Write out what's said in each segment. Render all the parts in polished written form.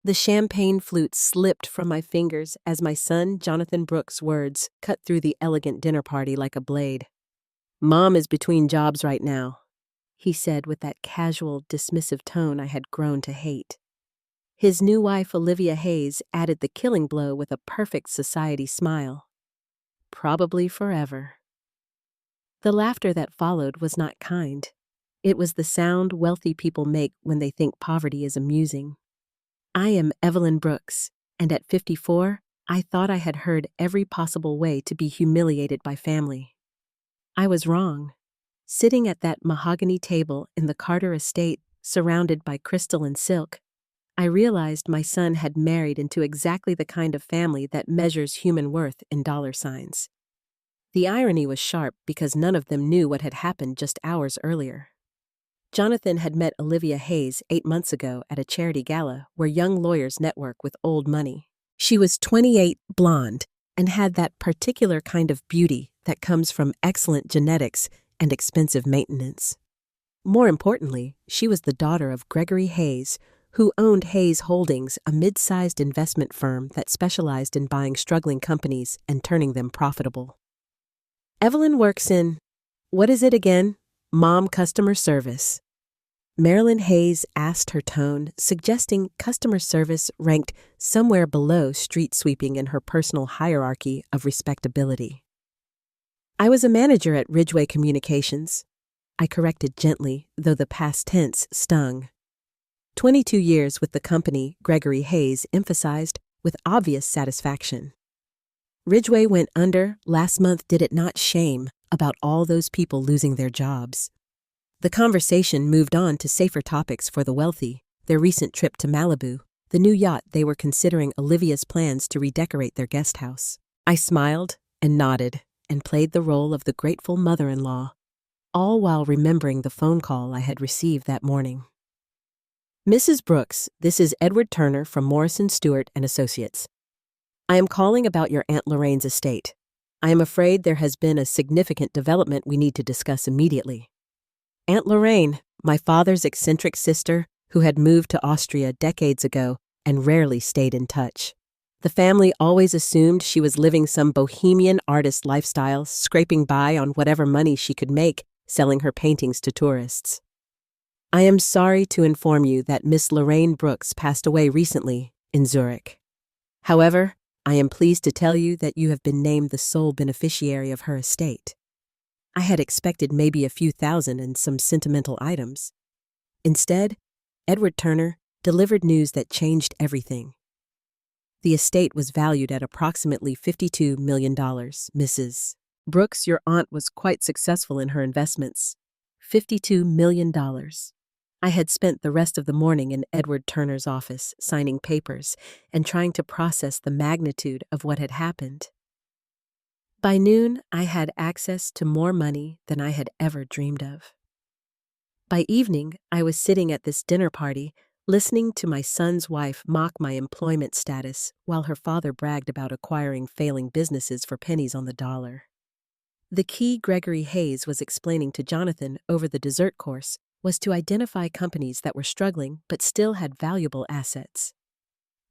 The champagne flute slipped from my fingers as my son Jonathan Brooks' words cut through the elegant dinner party like a blade. "Mom is between jobs right now," he said with that casual, dismissive tone I had grown to hate. His new wife, Olivia Hayes, added the killing blow with a perfect society smile. "Probably forever." The laughter that followed was not kind. It was the sound wealthy people make when they think poverty is amusing. I am Evelyn Brooks, and at 54, I thought I had heard every possible way to be humiliated by family. I was wrong. Sitting at that mahogany table in the Carter estate, surrounded by crystal and silk, I realized my son had married into exactly the kind of family that measures human worth in dollar signs. The irony was sharp because none of them knew what had happened just hours earlier. Jonathan had met Olivia Hayes 8 months ago at a charity gala where young lawyers network with old money. She was 28, blonde, and had that particular kind of beauty that comes from excellent genetics and expensive maintenance. More importantly, she was the daughter of Gregory Hayes, who owned Hayes Holdings, a mid-sized investment firm that specialized in buying struggling companies and turning them profitable. Evelyn works in, what is it again? Mom customer service. Marilyn Hayes asked her tone, suggesting customer service ranked somewhere below street sweeping in her personal hierarchy of respectability. I was a manager at Ridgeway Communications. I corrected gently, though the past tense stung. 22 years with the company, Gregory Hayes emphasized with obvious satisfaction. Ridgeway went under last month, did it not? Shame about all those people losing their jobs. The conversation moved on to safer topics for the wealthy, their recent trip to Malibu, the new yacht they were considering, Olivia's plans to redecorate their guest house. I smiled and nodded and played the role of the grateful mother-in-law, all while remembering the phone call I had received that morning. "Mrs. Brooks, this is Edward Turner from Morrison Stewart and Associates. I am calling about your Aunt Lorraine's estate. I am afraid there has been a significant development we need to discuss immediately." Aunt Lorraine, my father's eccentric sister, who had moved to Austria decades ago and rarely stayed in touch. The family always assumed she was living some bohemian artist lifestyle, scraping by on whatever money she could make selling her paintings to tourists. "I am sorry to inform you that Miss Lorraine Brooks passed away recently in Zurich. However, I am pleased to tell you that you have been named the sole beneficiary of her estate." I had expected maybe a few thousand and some sentimental items. Instead, Edward Turner delivered news that changed everything. The estate was valued at approximately $52 million. "Mrs. Brooks, your aunt was quite successful in her investments. $52 million. I had spent the rest of the morning in Edward Turner's office, signing papers and trying to process the magnitude of what had happened. By noon, I had access to more money than I had ever dreamed of. By evening, I was sitting at this dinner party, listening to my son's wife mock my employment status while her father bragged about acquiring failing businesses for pennies on the dollar. The key Gregory Hayes was explaining to Jonathan over the dessert course was to identify companies that were struggling but still had valuable assets.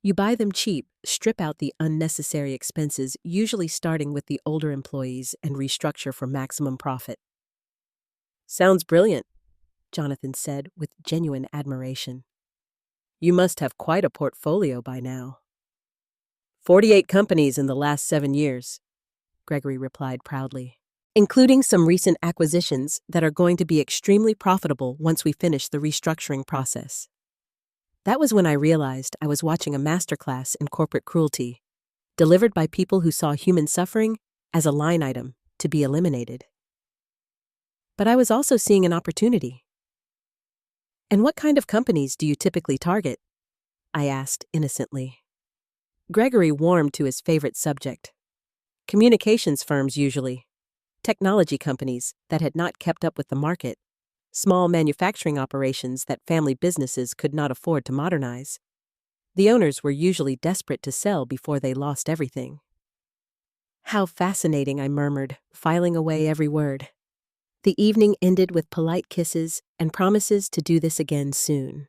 You buy them cheap, strip out the unnecessary expenses, usually starting with the older employees, and restructure for maximum profit. "Sounds brilliant," Jonathan said with genuine admiration. "You must have quite a portfolio by now." 48 companies in the last 7 years, Gregory replied proudly, "including some recent acquisitions that are going to be extremely profitable once we finish the restructuring process." That was when I realized I was watching a masterclass in corporate cruelty, delivered by people who saw human suffering as a line item to be eliminated. But I was also seeing an opportunity. "And what kind of companies do you typically target?" I asked innocently. Gregory warmed to his favorite subject. Communications firms usually. Technology companies that had not kept up with the market. Small manufacturing operations that family businesses could not afford to modernize. The owners were usually desperate to sell before they lost everything. "How fascinating," I murmured, filing away every word. The evening ended with polite kisses and promises to do this again soon.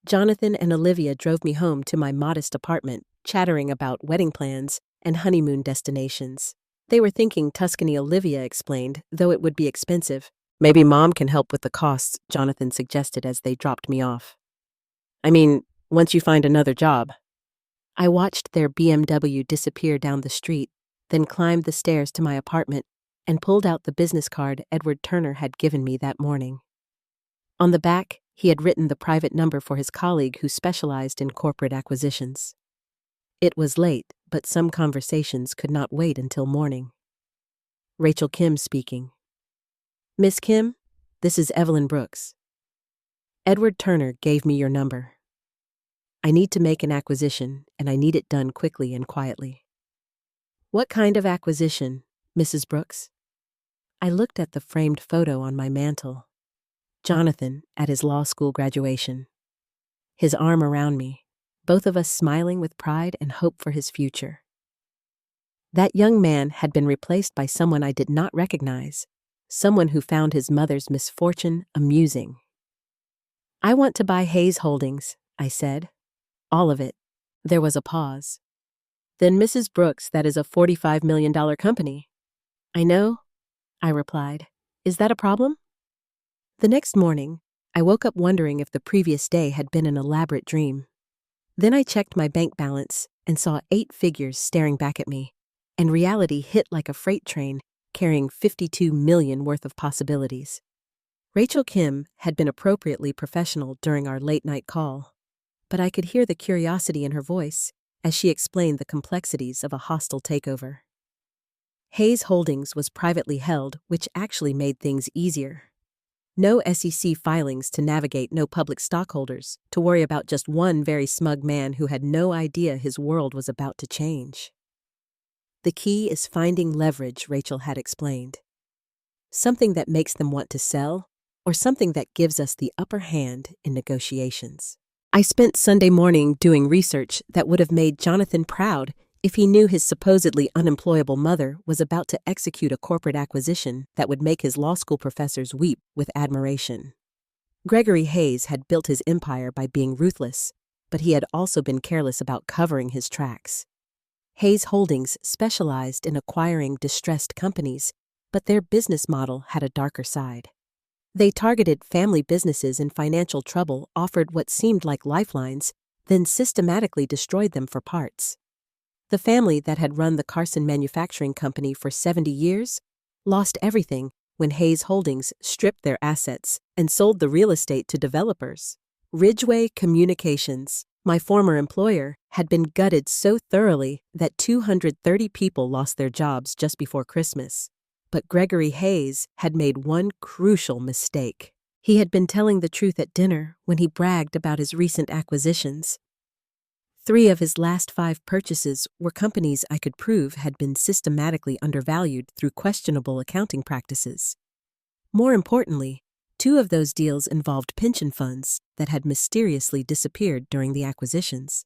Jonathan and Olivia drove me home to my modest apartment, chattering about wedding plans and honeymoon destinations. They were thinking Tuscany, Olivia explained, though it would be expensive. Maybe Mom can help with the costs, Jonathan suggested as they dropped me off. I mean, once you find another job. I watched their BMW disappear down the street, then climbed the stairs to my apartment and pulled out the business card Edward Turner had given me that morning. On the back, he had written the private number for his colleague who specialized in corporate acquisitions. It was late, but some conversations could not wait until morning. Rachel Kim speaking. Miss Kim, this is Evelyn Brooks. Edward Turner gave me your number. I need to make an acquisition, and I need it done quickly and quietly. What kind of acquisition, Mrs. Brooks? I looked at the framed photo on my mantel. Jonathan at his law school graduation. His arm around me, both of us smiling with pride and hope for his future. That young man had been replaced by someone I did not recognize, someone who found his mother's misfortune amusing. I want to buy Hayes Holdings, I said. All of it. There was a pause. Then Mrs. Brooks, that is a $45 million company. I know, I replied. Is that a problem? The next morning, I woke up wondering if the previous day had been an elaborate dream. Then I checked my bank balance and saw 8 figures staring back at me, and reality hit like a freight train, carrying $52 million worth of possibilities. Rachel Kim had been appropriately professional during our late-night call, but I could hear the curiosity in her voice as she explained the complexities of a hostile takeover. Hayes Holdings was privately held, which actually made things easier. No SEC filings to navigate, no public stockholders to worry about, just one very smug man who had no idea his world was about to change. The key is finding leverage, Rachel had explained. Something that makes them want to sell, or something that gives us the upper hand in negotiations. I spent Sunday morning doing research that would have made Jonathan proud if he knew his supposedly unemployable mother was about to execute a corporate acquisition that would make his law school professors weep with admiration. Gregory Hayes had built his empire by being ruthless, but he had also been careless about covering his tracks. Hayes Holdings specialized in acquiring distressed companies, but their business model had a darker side. They targeted family businesses in financial trouble, offered what seemed like lifelines, then systematically destroyed them for parts. The family that had run the Carson Manufacturing Company for 70 years lost everything when Hayes Holdings stripped their assets and sold the real estate to developers. Ridgeway Communications, my former employer, had been gutted so thoroughly that 230 people lost their jobs just before Christmas. But Gregory Hayes had made one crucial mistake. He had been telling the truth at dinner when he bragged about his recent acquisitions. 3 of his last 5 purchases were companies I could prove had been systematically undervalued through questionable accounting practices. More importantly, 2 of those deals involved pension funds that had mysteriously disappeared during the acquisitions.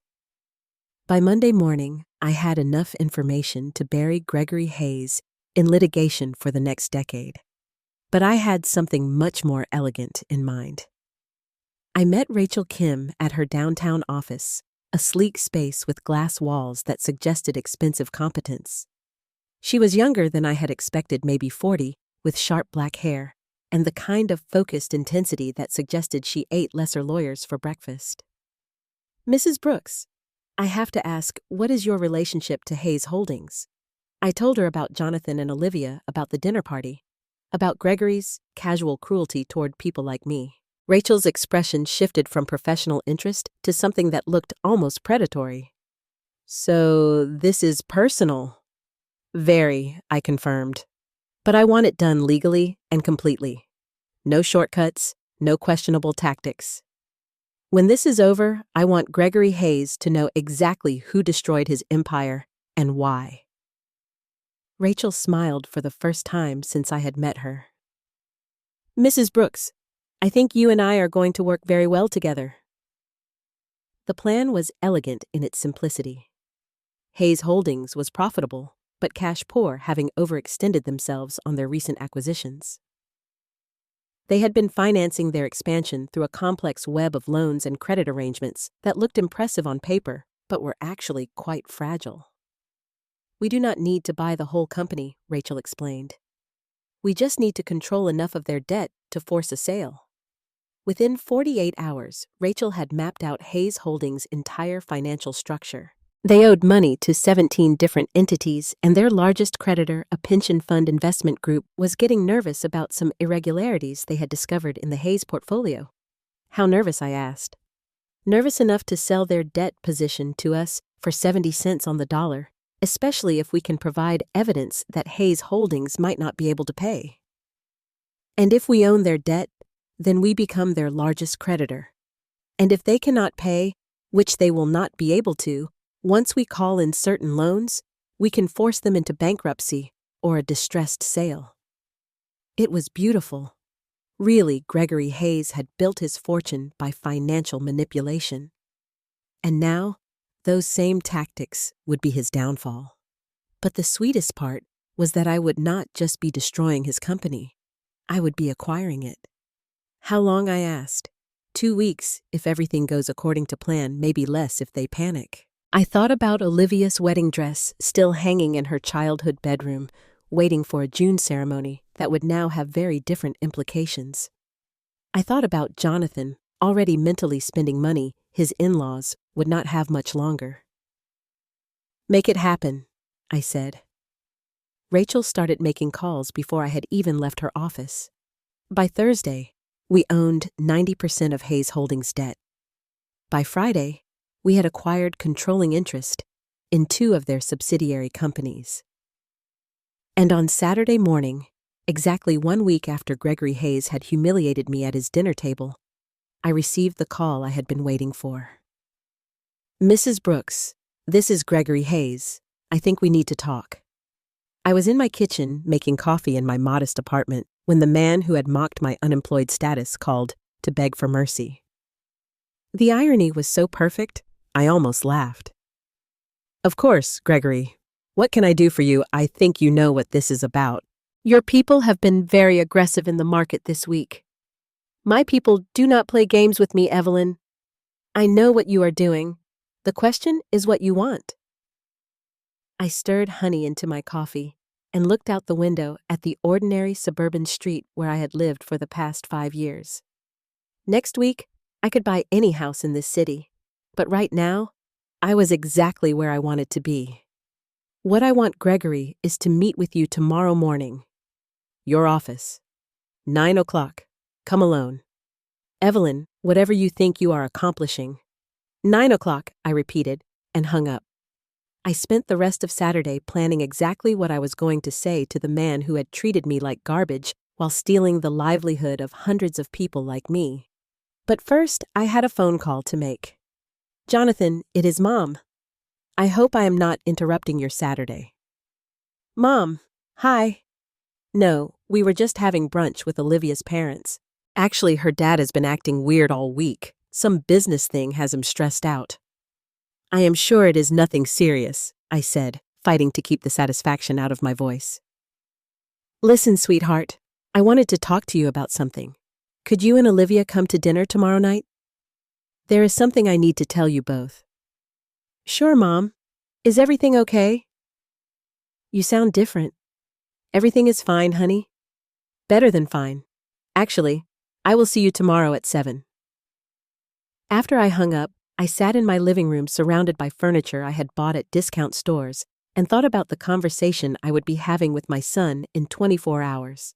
By Monday morning, I had enough information to bury Gregory Hayes in litigation for the next decade. But I had something much more elegant in mind. I met Rachel Kim at her downtown office, a sleek space with glass walls that suggested expensive competence. She was younger than I had expected, maybe 40, with sharp black hair, and the kind of focused intensity that suggested she ate lesser lawyers for breakfast. Mrs. Brooks, I have to ask, what is your relationship to Hayes Holdings? I told her about Jonathan and Olivia, about the dinner party, about Gregory's casual cruelty toward people like me. Rachel's expression shifted from professional interest to something that looked almost predatory. So this is personal? Very, I confirmed. But I want it done legally and completely. No shortcuts, no questionable tactics. When this is over, I want Gregory Hayes to know exactly who destroyed his empire and why. Rachel smiled for the first time since I had met her. Mrs. Brooks, I think you and I are going to work very well together. The plan was elegant in its simplicity. Hayes Holdings was profitable, but cash poor, having overextended themselves on their recent acquisitions. They had been financing their expansion through a complex web of loans and credit arrangements that looked impressive on paper, but were actually quite fragile. "We do not need to buy the whole company," Rachel explained. "We just need to control enough of their debt to force a sale." Within 48 hours, Rachel had mapped out Hayes Holdings' entire financial structure. They owed money to 17 different entities, and their largest creditor, a pension fund investment group, was getting nervous about some irregularities they had discovered in the Hayes portfolio. "How nervous?" I asked. "Nervous enough to sell their debt position to us for 70 cents on the dollar, especially if we can provide evidence that Hayes Holdings might not be able to pay. And if we own their debt, then we become their largest creditor. And if they cannot pay, which they will not be able to, once we call in certain loans, we can force them into bankruptcy or a distressed sale." It was beautiful. Really, Gregory Hayes had built his fortune by financial manipulation. And now, those same tactics would be his downfall. But the sweetest part was that I would not just be destroying his company. I would be acquiring it. "How long?" I asked. 2 weeks, if everything goes according to plan, maybe less if they panic." I thought about Olivia's wedding dress still hanging in her childhood bedroom, waiting for a June ceremony that would now have very different implications. I thought about Jonathan, already mentally spending money his in-laws would not have much longer. "Make it happen," I said. Rachel started making calls before I had even left her office. By Thursday, we owned 90% of Hayes Holdings' debt. By Friday, we had acquired controlling interest in 2 of their subsidiary companies. And on Saturday morning, exactly 1 week after Gregory Hayes had humiliated me at his dinner table, I received the call I had been waiting for. "Mrs. Brooks, this is Gregory Hayes. I think we need to talk." I was in my kitchen making coffee in my modest apartment when the man who had mocked my unemployed status called to beg for mercy. The irony was so perfect, I almost laughed. "Of course, Gregory. What can I do for you? I think you know what this is about. Your people have been very aggressive in the market this week." "My people do not play games with me, Evelyn. I know what you are doing. The question is what you want." I stirred honey into my coffee and looked out the window at the ordinary suburban street where I had lived for the past 5 years. Next week, I could buy any house in this city, but right now, I was exactly where I wanted to be. "What I want, Gregory, is to meet with you tomorrow morning. Your office. 9 o'clock. Come alone. Evelyn, whatever you think you are accomplishing." 9 o'clock, I repeated, and hung up. I spent the rest of Saturday planning exactly what I was going to say to the man who had treated me like garbage while stealing the livelihood of hundreds of people like me. But first, I had a phone call to make. "Jonathan, it is Mom. I hope I am not interrupting your Saturday." "Mom, hi." "No, we were just having brunch with Olivia's parents. Actually, her dad has been acting weird all week. Some business thing has him stressed out." "I am sure it is nothing serious," I said, fighting to keep the satisfaction out of my voice. "Listen, sweetheart, I wanted to talk to you about something. Could you and Olivia come to dinner tomorrow night? There is something I need to tell you both." "Sure, Mom. Is everything okay?" "You sound different." "Everything is fine, honey. Better than fine. Actually, I will see you tomorrow at 7. After I hung up, I sat in my living room surrounded by furniture I had bought at discount stores and thought about the conversation I would be having with my son in 24 hours.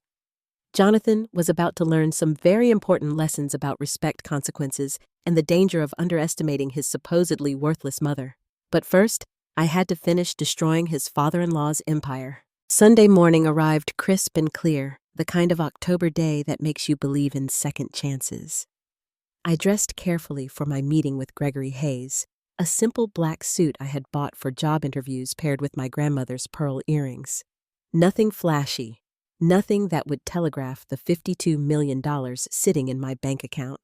Jonathan was about to learn some very important lessons about respect consequences and the danger of underestimating his supposedly worthless mother. But first, I had to finish destroying his father-in-law's empire. Sunday morning arrived crisp and clear, the kind of October day that makes you believe in second chances. I dressed carefully for my meeting with Gregory Hayes, a simple black suit I had bought for job interviews paired with my grandmother's pearl earrings. Nothing flashy, nothing that would telegraph the $52 million sitting in my bank account.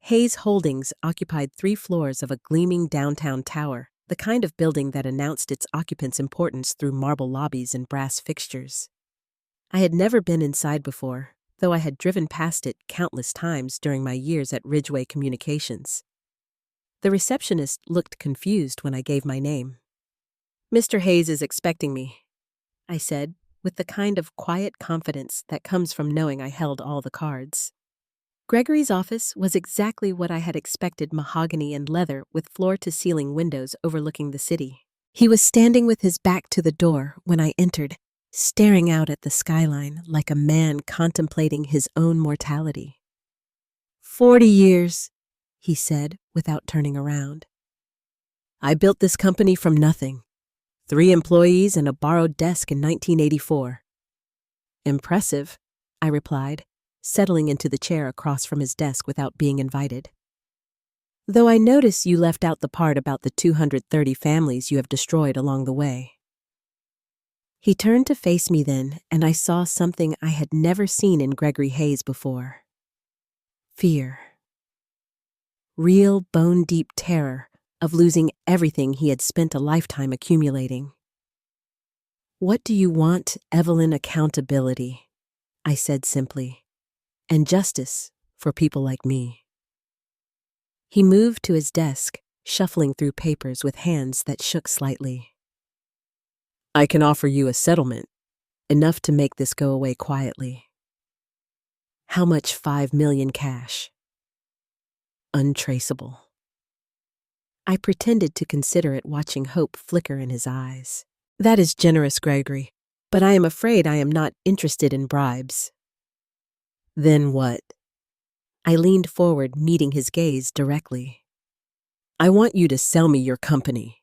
Hayes Holdings occupied 3 floors of a gleaming downtown tower, the kind of building that announced its occupants' importance through marble lobbies and brass fixtures. I had never been inside before, though I had driven past it countless times during my years at Ridgeway Communications. The receptionist looked confused when I gave my name. "Mr. Hayes is expecting me," I said, with the kind of quiet confidence that comes from knowing I held all the cards. Gregory's office was exactly what I had expected: mahogany and leather with floor-to-ceiling windows overlooking the city. He was standing with his back to the door when I entered, staring out at the skyline like a man contemplating his own mortality. 40 years, he said without turning around. I built this company from nothing. 3 employees and a borrowed desk in 1984. Impressive, I replied, settling into the chair across from his desk without being invited. Though I notice you left out the part about the 230 families you have destroyed along the way. He turned to face me then, and I saw something I had never seen in Gregory Hayes before. Fear. Real bone-deep terror of losing everything he had spent a lifetime accumulating. What do you want, Evelyn? Accountability, I said simply, and justice for people like me. He moved to his desk, shuffling through papers with hands that shook slightly. I can offer you a settlement, enough to make this go away quietly. How much? 5 million cash. Untraceable. I pretended to consider it, watching hope flicker in his eyes. That is generous, Gregory, but I am afraid I am not interested in bribes. Then what? I leaned forward, meeting his gaze directly. I want you to sell me your company.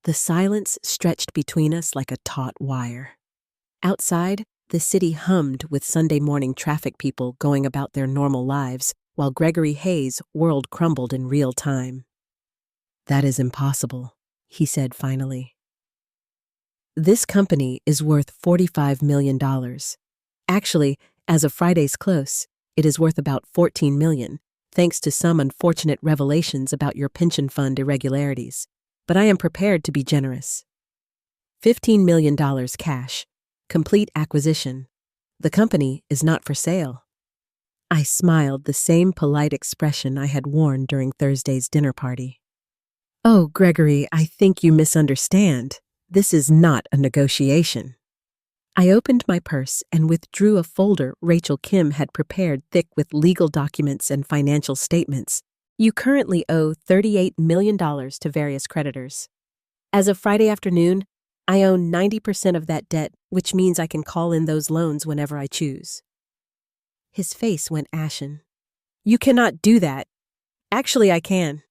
The silence stretched between us like a taut wire. Outside, the city hummed with Sunday morning traffic people going about their normal lives, while Gregory Hayes' world crumbled in real time. That is impossible, he said finally. This company is worth $45 million. Actually, as of Friday's close, it is worth about $14 million, thanks to some unfortunate revelations about your pension fund irregularities. But I am prepared to be generous. $15 million cash, complete acquisition. The company is not for sale. I smiled, the same polite expression I had worn during Thursday's dinner party. Oh, Gregory, I think you misunderstand. This is not a negotiation. I opened my purse and withdrew a folder Rachel Kim had prepared, thick with legal documents and financial statements. You currently owe $38 million to various creditors. As of Friday afternoon, I own 90% of that debt, which means I can call in those loans whenever I choose. His face went ashen. You cannot do that. Actually, I can.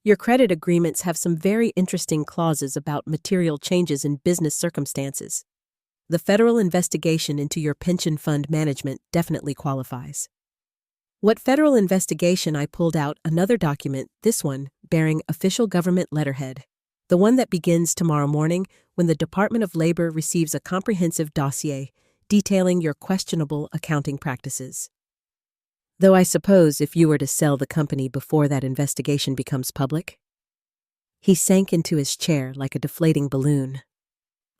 Your credit agreements have some very interesting clauses about material changes in business circumstances. The federal investigation into your pension fund management definitely qualifies. What federal investigation? I pulled out another document, this one bearing official government letterhead, the one that begins tomorrow morning when the Department of Labor receives a comprehensive dossier detailing your questionable accounting practices. Though I suppose if you were to sell the company before that investigation becomes public. He sank into his chair like a deflating balloon.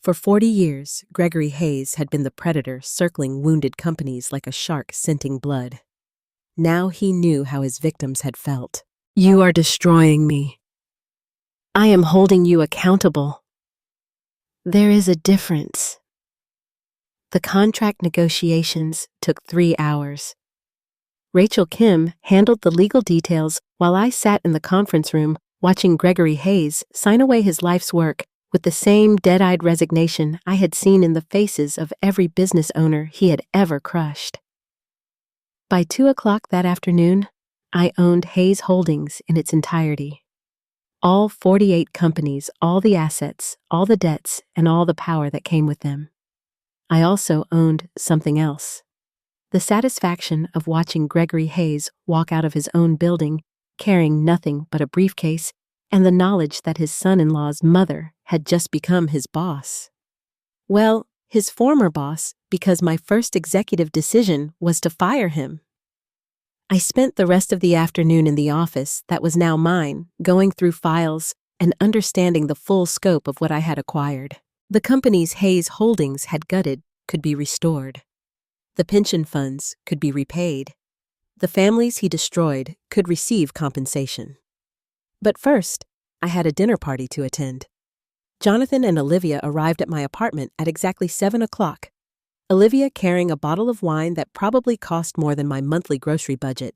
For 40 years, Gregory Hayes had been the predator circling wounded companies like a shark scenting blood. Now he knew how his victims had felt. You are destroying me. I am holding you accountable. There is a difference. The contract negotiations took 3 hours. Rachel Kim handled the legal details while I sat in the conference room watching Gregory Hayes sign away his life's work with the same dead-eyed resignation I had seen in the faces of every business owner he had ever crushed. By 2 o'clock that afternoon, I owned Hayes Holdings in its entirety. All 48 companies, all the assets, all the debts, and all the power that came with them. I also owned something else. The satisfaction of watching Gregory Hayes walk out of his own building, carrying nothing but a briefcase, and the knowledge that his son-in-law's mother had just become his boss. Well, his former boss, because my first executive decision was to fire him. I spent the rest of the afternoon in the office that was now mine, going through files and understanding the full scope of what I had acquired. The companies Hayes Holdings had gutted could be restored. The pension funds could be repaid. The families he destroyed could receive compensation. But first, I had a dinner party to attend. Jonathan and Olivia arrived at my apartment at exactly 7 o'clock. Olivia carrying a bottle of wine that probably cost more than my monthly grocery budget.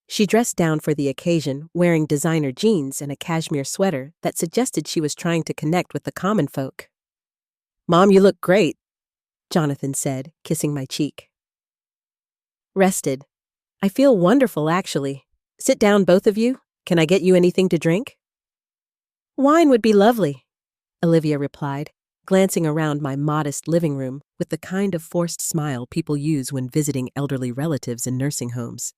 She dressed down for the occasion, wearing designer jeans and a cashmere sweater that suggested she was trying to connect with the common folk. "Mom, you look great," Jonathan said, kissing my cheek. "Rested. I feel wonderful, actually. Sit down, both of you. Can I get you anything to drink?" "Wine would be lovely," Olivia replied, glancing around my modest living room with the kind of forced smile people use when visiting elderly relatives in nursing homes.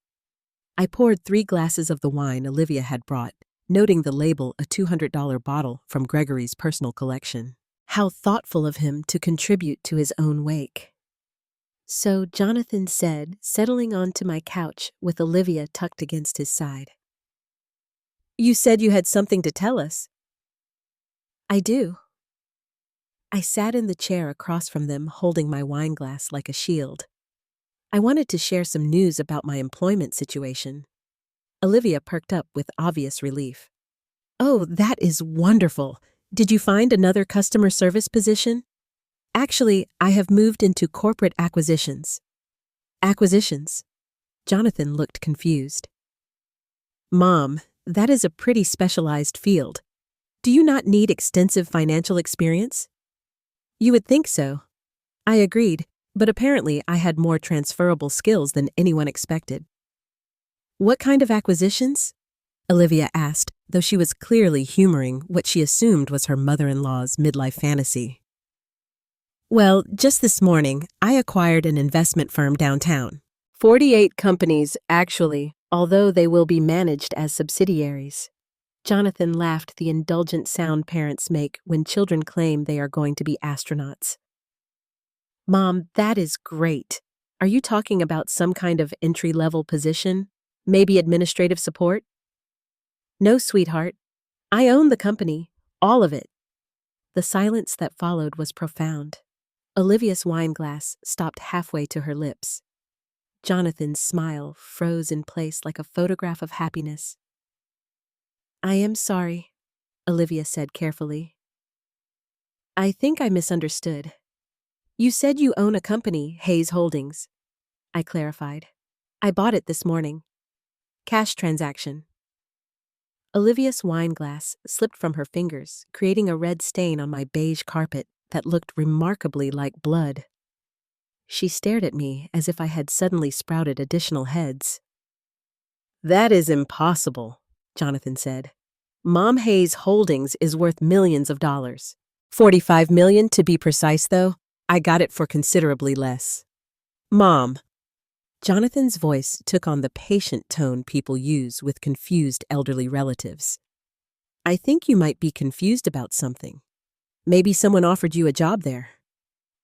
I poured 3 glasses of the wine Olivia had brought, noting the label a $200 bottle from Gregory's personal collection. How thoughtful of him to contribute to his own wake. So Jonathan said, settling onto my couch with Olivia tucked against his side. "You said you had something to tell us." "I do." I sat in the chair across from them, holding my wine glass like a shield. I wanted to share some news about my employment situation. Olivia perked up with obvious relief. "Oh, that is wonderful. Did you find another customer service position?" "Actually, I have moved into corporate acquisitions." "Acquisitions?" Jonathan looked confused. "Mom, that is a pretty specialized field. Do you not need extensive financial experience?" "You would think so." I agreed, but apparently I had more transferable skills than anyone expected. "What kind of acquisitions?" Olivia asked, though she was clearly humoring what she assumed was her mother-in-law's midlife fantasy. "Well, just this morning, I acquired an investment firm downtown. 48 companies, actually, although they will be managed as subsidiaries." Jonathan laughed the indulgent sound parents make when children claim they are going to be astronauts. "Mom, that is great. Are you talking about some kind of entry-level position? Maybe administrative support?" "No, sweetheart. I own the company, all of it." The silence that followed was profound. Olivia's wine glass stopped halfway to her lips. Jonathan's smile froze in place like a photograph of happiness. "I am sorry," Olivia said carefully. "I think I misunderstood. You said you own a company, Hayes Holdings." I clarified. "I bought it this morning. Cash transaction." Olivia's wine glass slipped from her fingers, creating a red stain on my beige carpet that looked remarkably like blood. She stared at me as if I had suddenly sprouted additional heads. "That is impossible," Jonathan said. "Mom Hayes Holdings is worth millions of dollars. 45 million to be precise, though. I got it for considerably less." "Mom." Jonathan's voice took on the patient tone people use with confused elderly relatives. "I think you might be confused about something. Maybe someone offered you a job there."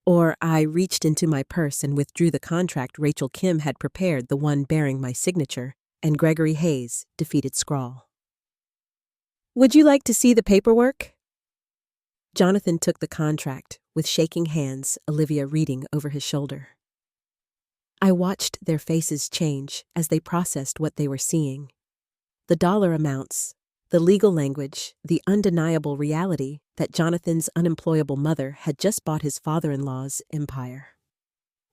Or I reached into my purse and withdrew the contract Rachel Kim had prepared, the one bearing my signature and Gregory Hayes' defeated scrawl. "Would you like to see the paperwork?" Jonathan took the contract, with shaking hands, Olivia reading over his shoulder. I watched their faces change as they processed what they were seeing. The dollar amounts, the legal language, the undeniable reality that Jonathan's unemployable mother had just bought his father-in-law's empire.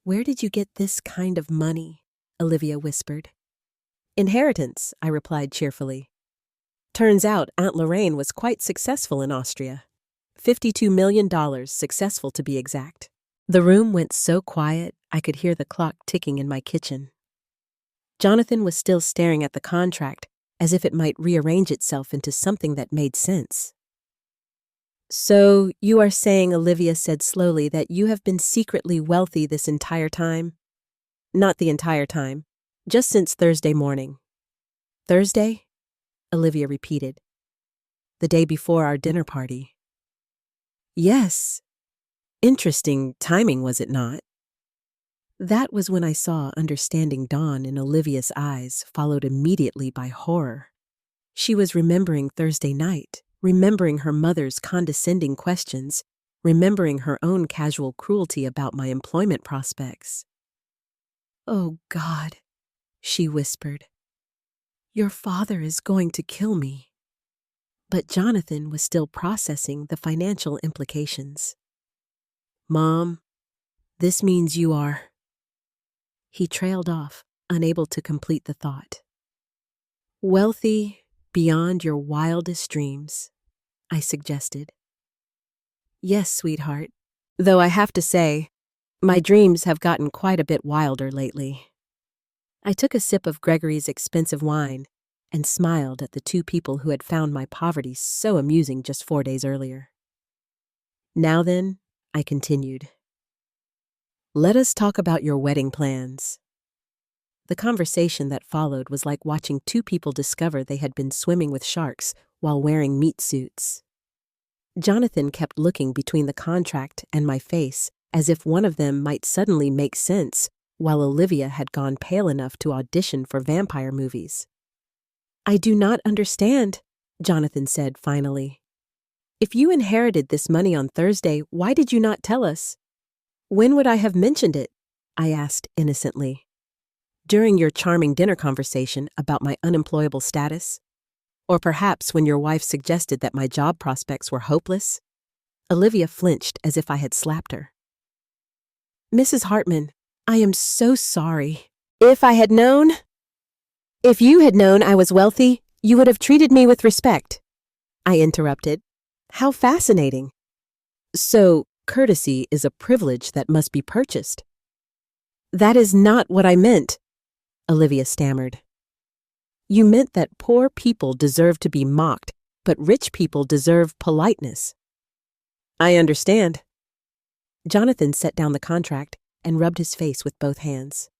"Where did you get this kind of money?" Olivia whispered. "Inheritance," I replied cheerfully. "Turns out Aunt Lorraine was quite successful in Austria. $52 million successful, to be exact." The room went so quiet I could hear the clock ticking in my kitchen. Jonathan was still staring at the contract as if it might rearrange itself into something that made sense. "So you are saying," Olivia said slowly, "that you have been secretly wealthy this entire time?" "Not the entire time. Just since Thursday morning." "Thursday?" Olivia repeated. "The day before our dinner party." "Yes. Interesting timing, was it not?" That was when I saw understanding dawn in Olivia's eyes, followed immediately by horror. She was remembering Thursday night, remembering her mother's condescending questions, remembering her own casual cruelty about my employment prospects. "Oh, God," she whispered. "Your father is going to kill me." But Jonathan was still processing the financial implications. "Mom, this means you are—" He trailed off, unable to complete the thought. "Wealthy beyond your wildest dreams," I suggested. "Yes, sweetheart. Though I have to say, my dreams have gotten quite a bit wilder lately." I took a sip of Gregory's expensive wine and smiled at the two people who had found my poverty so amusing just 4 days earlier. "Now then," I continued, "let us talk about your wedding plans." The conversation that followed was like watching two people discover they had been swimming with sharks while wearing meat suits. Jonathan kept looking between the contract and my face as if one of them might suddenly make sense, while Olivia had gone pale enough to audition for vampire movies. "I do not understand," Jonathan said finally. "If you inherited this money on Thursday, why did you not tell us?" "When would I have mentioned it?" I asked innocently. "During your charming dinner conversation about my unemployable status? Or perhaps when your wife suggested that my job prospects were hopeless?" Olivia flinched as if I had slapped her. "Mrs. Hartman, I am so sorry. If you had known I was wealthy, you would have treated me with respect," I interrupted. "How fascinating. So, courtesy is a privilege that must be purchased." "That is not what I meant," Olivia stammered. "You meant that poor people deserve to be mocked, but rich people deserve politeness." "I understand." Jonathan set down the contract and rubbed his face with both hands.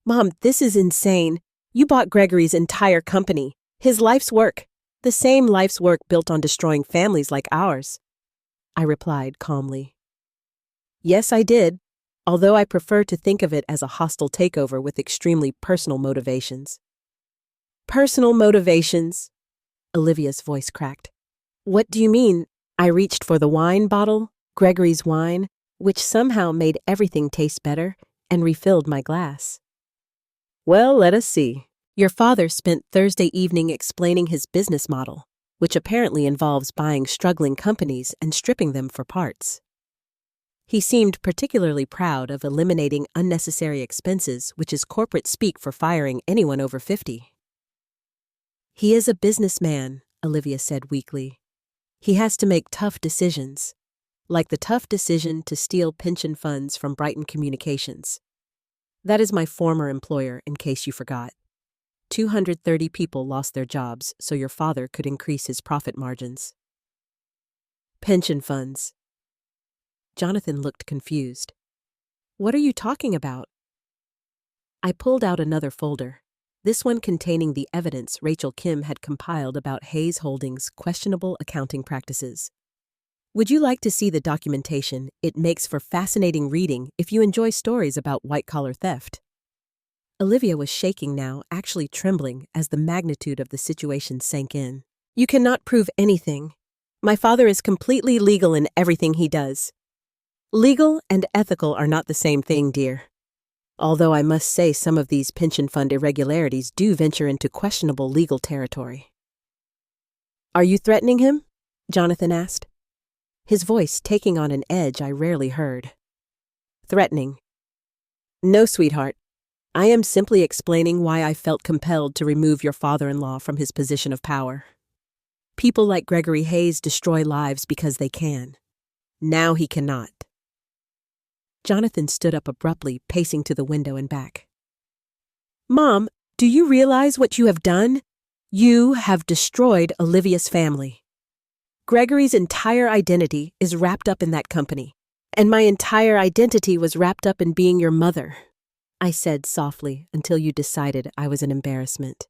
"Mom, this is insane. You bought Gregory's entire company, his life's work, the same life's work built on destroying families like ours," I replied calmly. "Yes, I did, although I prefer to think of it as a hostile takeover with extremely personal motivations." "Personal motivations?" Olivia's voice cracked. "What do you mean?" I reached for the wine bottle, Gregory's wine, which somehow made everything taste better, and refilled my glass. "Well, let us see. Your father spent Thursday evening explaining his business model, which apparently involves buying struggling companies and stripping them for parts. He seemed particularly proud of eliminating unnecessary expenses, which is corporate speak for firing anyone over 50. "He is a businessman," Olivia said weakly. "He has to make tough decisions, like the tough decision to steal pension funds from Brighton Communications. That is my former employer, in case you forgot. 230 people lost their jobs so your father could increase his profit margins." "Pension funds." Jonathan looked confused. "What are you talking about?" I pulled out another folder, this one containing the evidence Rachel Kim had compiled about Hayes Holdings' questionable accounting practices. "Would you like to see the documentation? It makes for fascinating reading if you enjoy stories about white-collar theft." Olivia was shaking now, actually trembling, as the magnitude of the situation sank in. "You cannot prove anything. My father is completely legal in everything he does." "Legal and ethical are not the same thing, dear. Although I must say some of these pension fund irregularities do venture into questionable legal territory." "Are you threatening him?" Jonathan asked, his voice taking on an edge I rarely heard. "Threatening? No, sweetheart. I am simply explaining why I felt compelled to remove your father-in-law from his position of power. People like Gregory Hayes destroy lives because they can. Now he cannot." Jonathan stood up abruptly, pacing to the window and back. "Mom, do you realize what you have done? You have destroyed Olivia's family. Gregory's entire identity is wrapped up in that company, and my entire identity was wrapped up in being your mother," I said softly until you decided I was an embarrassment.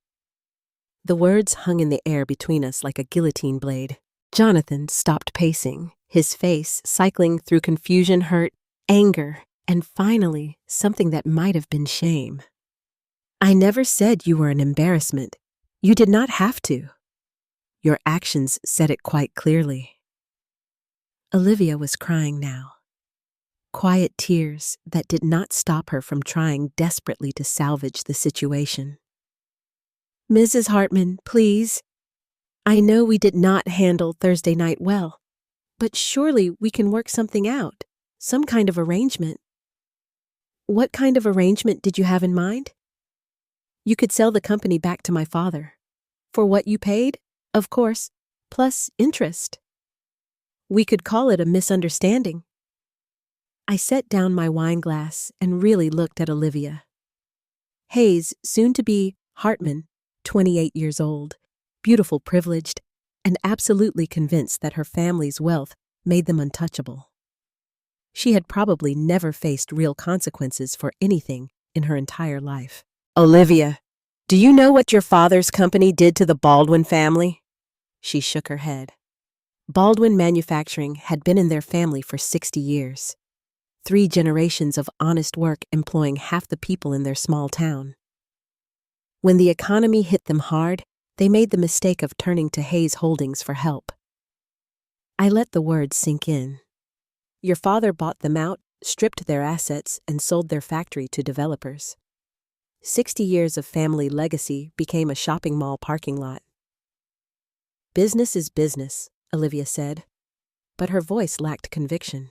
The words hung in the air between us like a guillotine blade. Jonathan stopped pacing, his face cycling through confusion, hurt, anger, and finally something that might have been shame. "I never said you were an embarrassment. You did not have to. Your actions said it quite clearly." Olivia was crying now. quiet tears that did not stop her from trying desperately to salvage the situation. "Mrs. Hartman, please. I know we did not handle Thursday night well, but surely we can work something out, some kind of arrangement." "What kind of arrangement did you have in mind?" "You could sell the company back to my father. For what you paid, of course, plus interest. We could call it a misunderstanding." I set down my wine glass and really looked at Olivia. Hayes, soon to be Hartman, 28 years old, beautiful, privileged, and absolutely convinced that her family's wealth made them untouchable. She had probably never faced real consequences for anything in her entire life. "Olivia, do you know what your father's company did to the Baldwin family?" She shook her head. Baldwin Manufacturing had been in their family for 60 years. 3 generations of honest work employing half the people in their small town. When the economy hit them hard, they made the mistake of turning to Hayes Holdings for help. I let the words sink in. Your father bought them out, stripped their assets, and sold their factory to developers. 60 years of family legacy became a shopping mall parking lot. "Business is business," Olivia said, but her voice lacked conviction.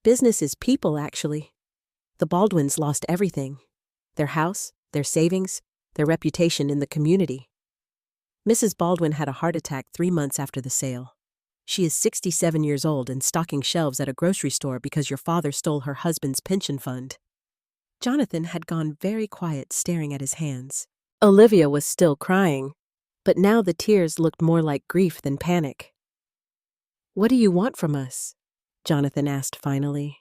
"Business is people, actually. The Baldwins lost everything. Their house, their savings, their reputation in the community. Mrs. Baldwin had a heart attack 3 months after the sale. She is 67 years old and stocking shelves at a grocery store because your father stole her husband's pension fund." Jonathan had gone very quiet, staring at his hands. Olivia was still crying, but now the tears looked more like grief than panic. "What do you want from us?" Jonathan asked finally.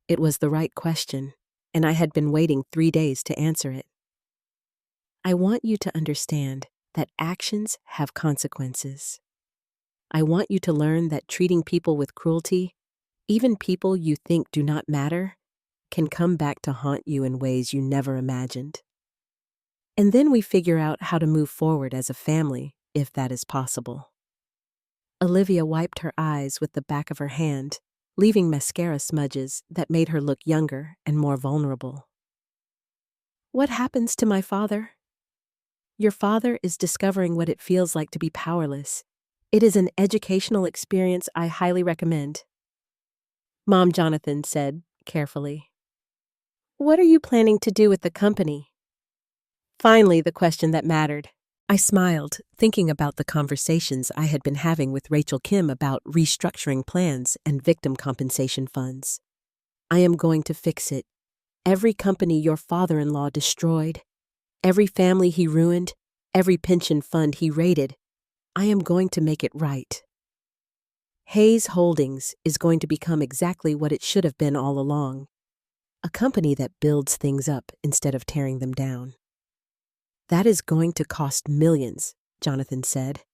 It was the right question, and I had been waiting 3 days to answer it. "I want you to understand that actions have consequences. I want you to learn that treating people with cruelty, even people you think do not matter, can come back to haunt you in ways you never imagined. And then we figure out how to move forward as a family, if that is possible." Olivia wiped her eyes with the back of her hand, leaving mascara smudges that made her look younger and more vulnerable. "What happens to my father?" "Your father is discovering what it feels like to be powerless. It is an educational experience I highly recommend." Mom, Jonathan said carefully. "What are you planning to do with the company?" Finally, the question that mattered. I smiled, thinking about the conversations I had been having with Rachel Kim about restructuring plans and victim compensation funds. "I am going to fix it. Every company your father-in-law destroyed, every family he ruined, every pension fund he raided, I am going to make it right. Hayes Holdings is going to become exactly what it should have been all along, a company that builds things up instead of tearing them down." "That is going to cost millions," Jonathan said.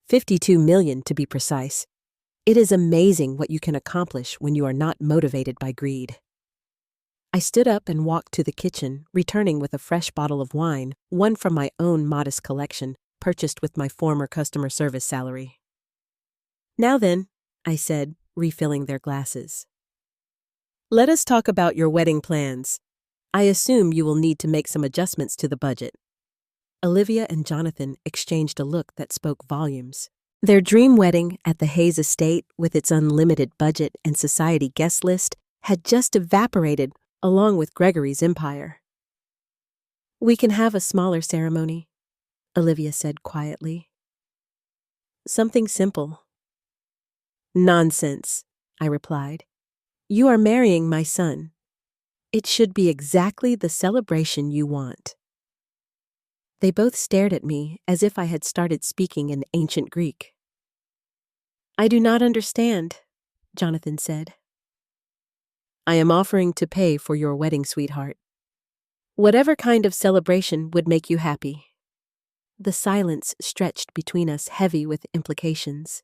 52 million to be precise. "It is amazing what you can accomplish when you are not motivated by greed." I stood up and walked to the kitchen, returning with a fresh bottle of wine, one from my own modest collection, purchased with my former customer service salary. "Now then," I said, refilling their glasses. "Let us talk about your wedding plans. I assume you will need to make some adjustments to the budget." Olivia and Jonathan exchanged a look that spoke volumes. Their dream wedding at the Hayes estate, with its unlimited budget and society guest list, had just evaporated along with Gregory's empire. "We can have a smaller ceremony," Olivia said quietly. "Something simple." "Nonsense," I replied. "You are marrying my son. It should be exactly the celebration you want." They both stared at me as if I had started speaking in ancient Greek. "I do not understand," Jonathan said. "I am offering to pay for your wedding, sweetheart. Whatever kind of celebration would make you happy." The silence stretched between us, heavy with implications.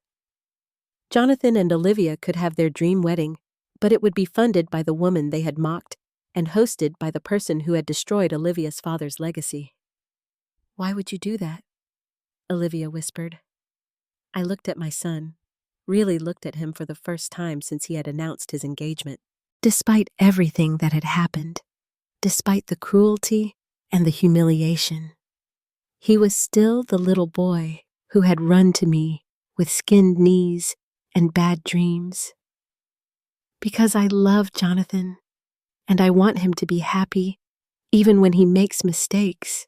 Jonathan and Olivia could have their dream wedding, but it would be funded by the woman they had mocked and hosted by the person who had destroyed Olivia's father's legacy. "Why would you do that?" Olivia whispered. I looked at my son. really looked at him for the first time since he had announced his engagement. Despite everything that had happened, despite the cruelty and the humiliation, he was still the little boy who had run to me with skinned knees and bad dreams. Because I love Jonathan, and I want him to be happy even when he makes mistakes.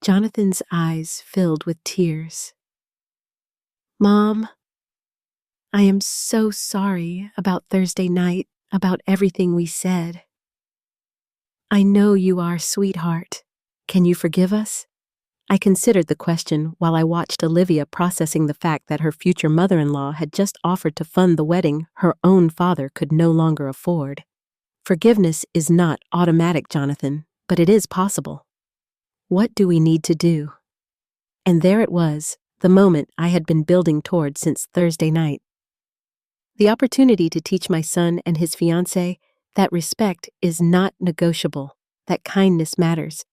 Jonathan's eyes filled with tears. Mom, I am so sorry about Thursday night, about everything we said. I know you are, sweetheart. Can you forgive us? I considered the question while I watched Olivia processing the fact that her future mother-in-law had just offered to fund the wedding her own father could no longer afford. Forgiveness is not automatic, Jonathan, but it is possible. What do we need to do? And there it was, the moment I had been building toward since Thursday night. The opportunity to teach my son and his fiancée that respect is not negotiable, that kindness matters,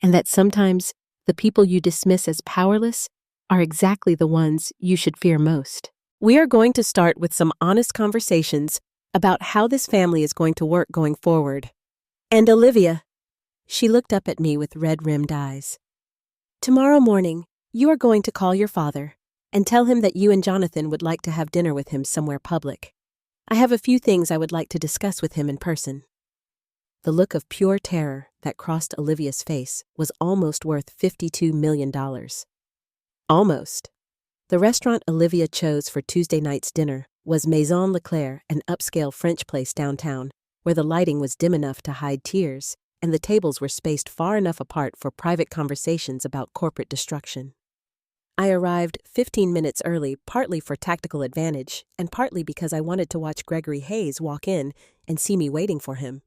and that sometimes the people you dismiss as powerless are exactly the ones you should fear most. We are going to start with some honest conversations about how this family is going to work going forward. And Olivia, she looked up at me with red-rimmed eyes. Tomorrow morning, you are going to call your father and tell him that you and Jonathan would like to have dinner with him somewhere public. I have a few things I would like to discuss with him in person. The look of pure terror that crossed Olivia's face was almost worth $52 million. Almost. The restaurant Olivia chose for Tuesday night's dinner was Maison Leclerc, an upscale French place downtown, where the lighting was dim enough to hide tears, and the tables were spaced far enough apart for private conversations about corporate destruction. I arrived 15 minutes early, partly for tactical advantage, and partly because I wanted to watch Gregory Hayes walk in and see me waiting for him.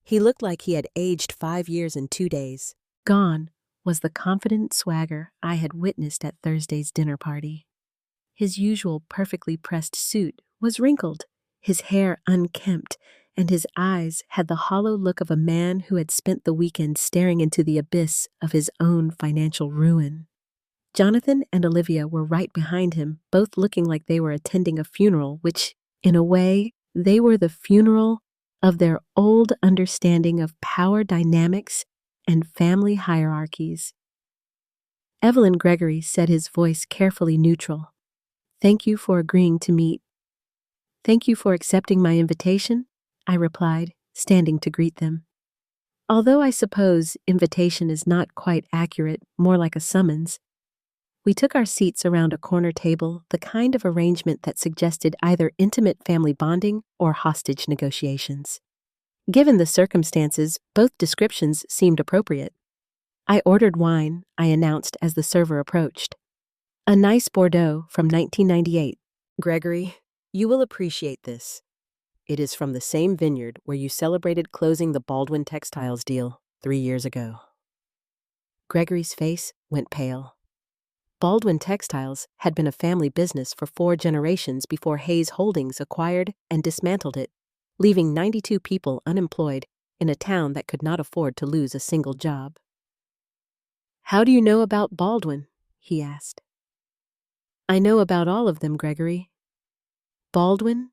He looked like he had aged 5 years and 2 days. Gone was the confident swagger I had witnessed at Thursday's dinner party. His usual perfectly pressed suit was wrinkled, his hair unkempt, and his eyes had the hollow look of a man who had spent the weekend staring into the abyss of his own financial ruin. Jonathan and Olivia were right behind him, both looking like they were attending a funeral, which, in a way, they were the funeral of their old understanding of power dynamics and family hierarchies. Evelyn Gregory said, his voice carefully neutral. "Thank you for agreeing to meet." "Thank you for accepting my invitation," I replied, standing to greet them. Although I suppose invitation is not quite accurate, more like a summons. We took our seats around a corner table, the kind of arrangement that suggested either intimate family bonding or hostage negotiations. Given the circumstances, both descriptions seemed appropriate. I ordered wine, I announced as the server approached. A nice Bordeaux from 1998. "Gregory, you will appreciate this. It is from the same vineyard where you celebrated closing the Baldwin Textiles deal 3 years ago." Gregory's face went pale. Baldwin Textiles had been a family business for 4 generations before Hayes Holdings acquired and dismantled it, leaving 92 people unemployed in a town that could not afford to lose a single job. "How do you know about Baldwin?" he asked. "I know about all of them, Gregory. Baldwin,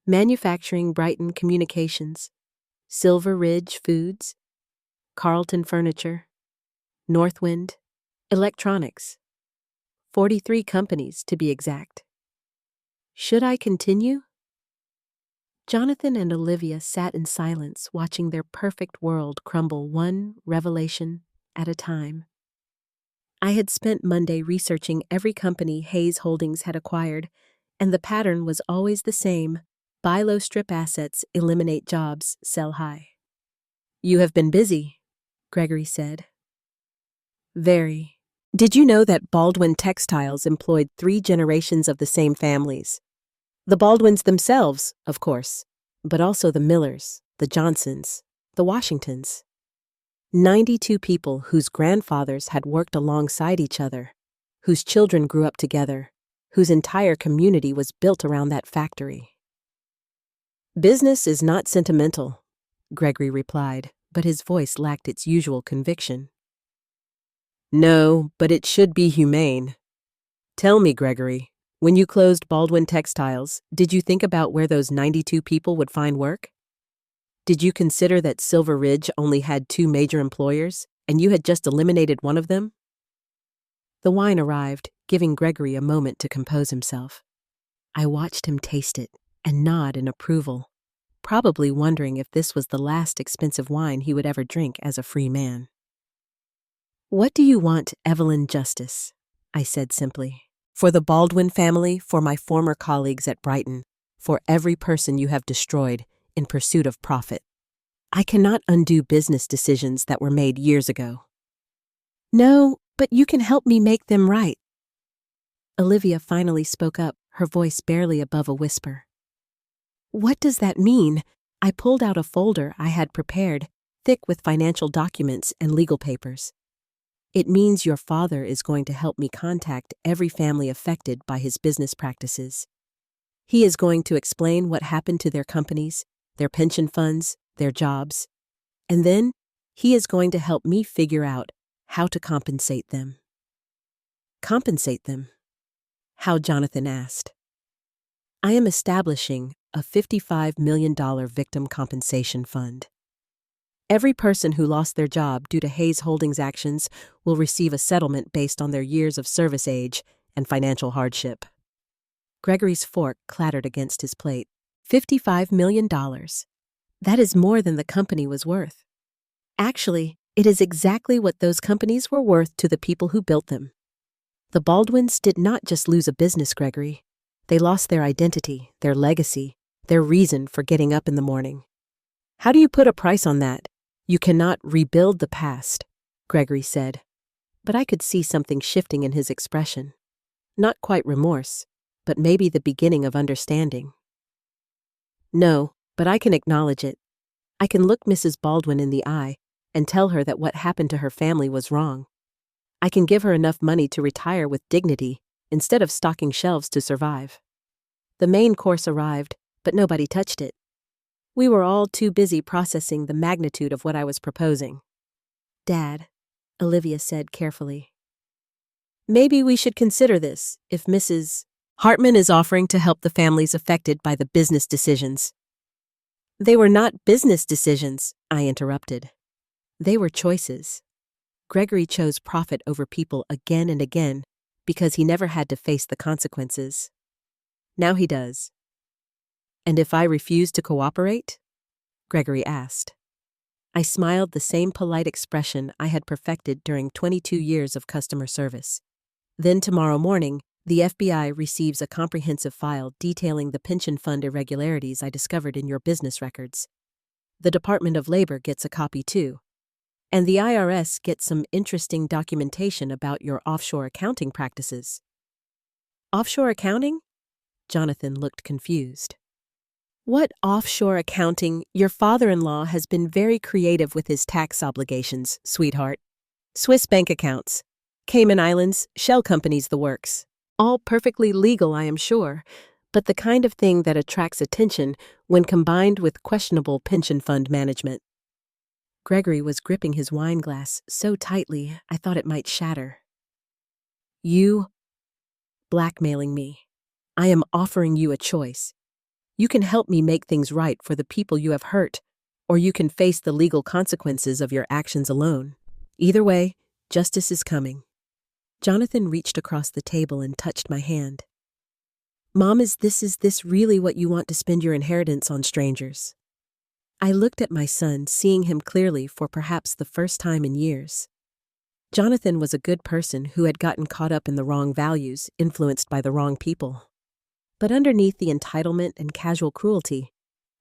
Manufacturing Brighton Communications, Silver Ridge Foods, Carlton Furniture, Northwind, Electronics. 43 companies, to be exact. Should I continue?" Jonathan and Olivia sat in silence, watching their perfect world crumble one revelation at a time. I had spent Monday researching every company Hayes Holdings had acquired, and the pattern was always the same: buy low, strip assets, eliminate jobs, sell high. "You have been busy," Gregory said. "Very. Did you know that Baldwin Textiles employed 3 generations of the same families? The Baldwins themselves, of course, but also the Millers, the Johnsons, the Washingtons. 92 people whose grandfathers had worked alongside each other, whose children grew up together, whose entire community was built around that factory." "Business is not sentimental," Gregory replied, but his voice lacked its usual conviction. "No, but it should be humane. Tell me, Gregory, When you closed Baldwin Textiles, did you think about where those 92 people would find work? Did you consider that Silver Ridge only had 2 major employers, and you had just eliminated one of them? The wine arrived, giving Gregory a moment to compose himself. I watched him taste it and nod in approval, probably wondering if this was the last expensive wine he would ever drink as a free man. "What do you want, Evelyn Justice?" I said simply. "For the Baldwin family, for my former colleagues at Brighton, for every person you have destroyed in pursuit of profit. I cannot undo business decisions that were made years ago." "No, but you can help me make them right." Olivia finally spoke up, her voice barely above a whisper. "What does that mean?" I pulled out a folder I had prepared, thick with financial documents and legal papers. "It means your father is going to help me contact every family affected by his business practices. He is going to explain what happened to their companies, their pension funds, their jobs, and then he is going to help me figure out how to compensate them." "Compensate them?" How Jonathan asked. "I am establishing a $55 million victim compensation fund. Every person who lost their job due to Hayes Holdings' actions will receive a settlement based on their years of service age and financial hardship." Gregory's fork clattered against his plate. $55 million. That is more than the company was worth. Actually, it is exactly what those companies were worth to the people who built them. The Baldwins did not just lose a business, Gregory. They lost their identity, their legacy, their reason for getting up in the morning. "How do you put a price on that?" "You cannot rebuild the past," Gregory said. But I could see something shifting in his expression. Not quite remorse, but maybe the beginning of understanding. "No, but I can acknowledge it. I can look Mrs. Baldwin in the eye and tell her that what happened to her family was wrong. I can give her enough money to retire with dignity instead of stocking shelves to survive." The main course arrived, but nobody touched it. We were all too busy processing the magnitude of what I was proposing. "Dad," Olivia said carefully, "maybe we should consider this if Mrs. Hartman is offering to help the families affected by the business decisions." "They were not business decisions," I interrupted. "They were choices. Gregory chose profit over people again and again because he never had to face the consequences. Now he does." "And if I refuse to cooperate?" Gregory asked. I smiled the same polite expression I had perfected during 22 years of customer service. "Then tomorrow morning, the FBI receives a comprehensive file detailing the pension fund irregularities I discovered in your business records. The Department of Labor gets a copy too. And the IRS gets some interesting documentation about your offshore accounting practices." "Offshore accounting?" Jonathan looked confused. "What offshore accounting? Your father-in-law has been very creative with his tax obligations, sweetheart. Swiss bank accounts, Cayman Islands, shell companies, the works. All perfectly legal, I am sure, but the kind of thing that attracts attention when combined with questionable pension fund management." Gregory was gripping his wine glass so tightly I thought it might shatter. "You blackmailing me. I am offering you a choice. You can help me make things right for the people you have hurt, or you can face the legal consequences of your actions alone. Either way, justice is coming." Jonathan reached across the table and touched my hand. "Mom, is this really what you want to spend your inheritance on, strangers?" I looked at my son, seeing him clearly for perhaps the first time in years. Jonathan was a good person who had gotten caught up in the wrong values, influenced by the wrong people. But underneath the entitlement and casual cruelty,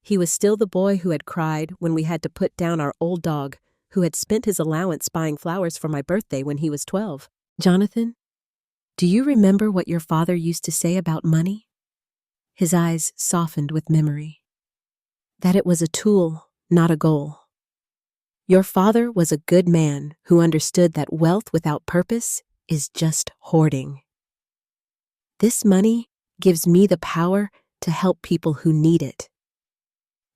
he was still the boy who had cried when we had to put down our old dog, who had spent his allowance buying flowers for my birthday when he was 12. "Jonathan, do you remember what your father used to say about money?" His eyes softened with memory. "That it was a tool, not a goal. Your father was a good man who understood that wealth without purpose is just hoarding. This money gives me the power to help people who need it.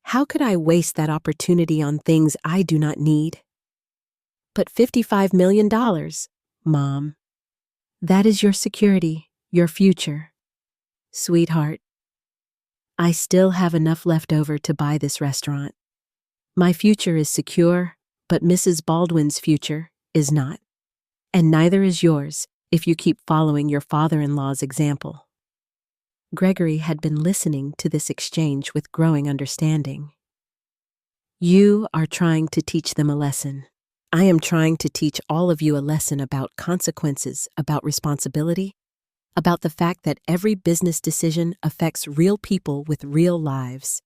How could I waste that opportunity on things I do not need? But $55 million, Mom. That is your security, your future. Sweetheart, I still have enough left over to buy this restaurant. My future is secure, but Mrs. Baldwin's future is not. And neither is yours if you keep following your father-in-law's example. Gregory had been listening to this exchange with growing understanding. You are trying to teach them a lesson. I am trying to teach all of you a lesson about consequences, about responsibility, about the fact that every business decision affects real people with real lives.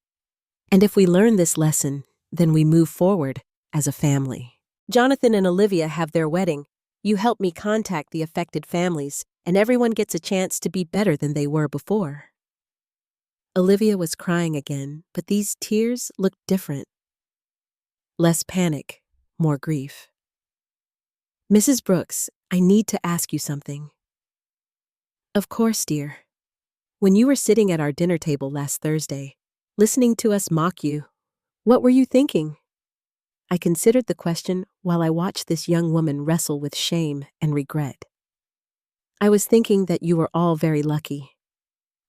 And if we learn this lesson, then we move forward as a family. Jonathan and Olivia have their wedding. You help me contact the affected families, and everyone gets a chance to be better than they were before. Olivia was crying again, but these tears looked different. Less panic, more grief. Mrs. Brooks, I need to ask you something. Of course, dear. When you were sitting at our dinner table last Thursday, listening to us mock you, what were you thinking? I considered the question while I watched this young woman wrestle with shame and regret. I was thinking that you were all very lucky.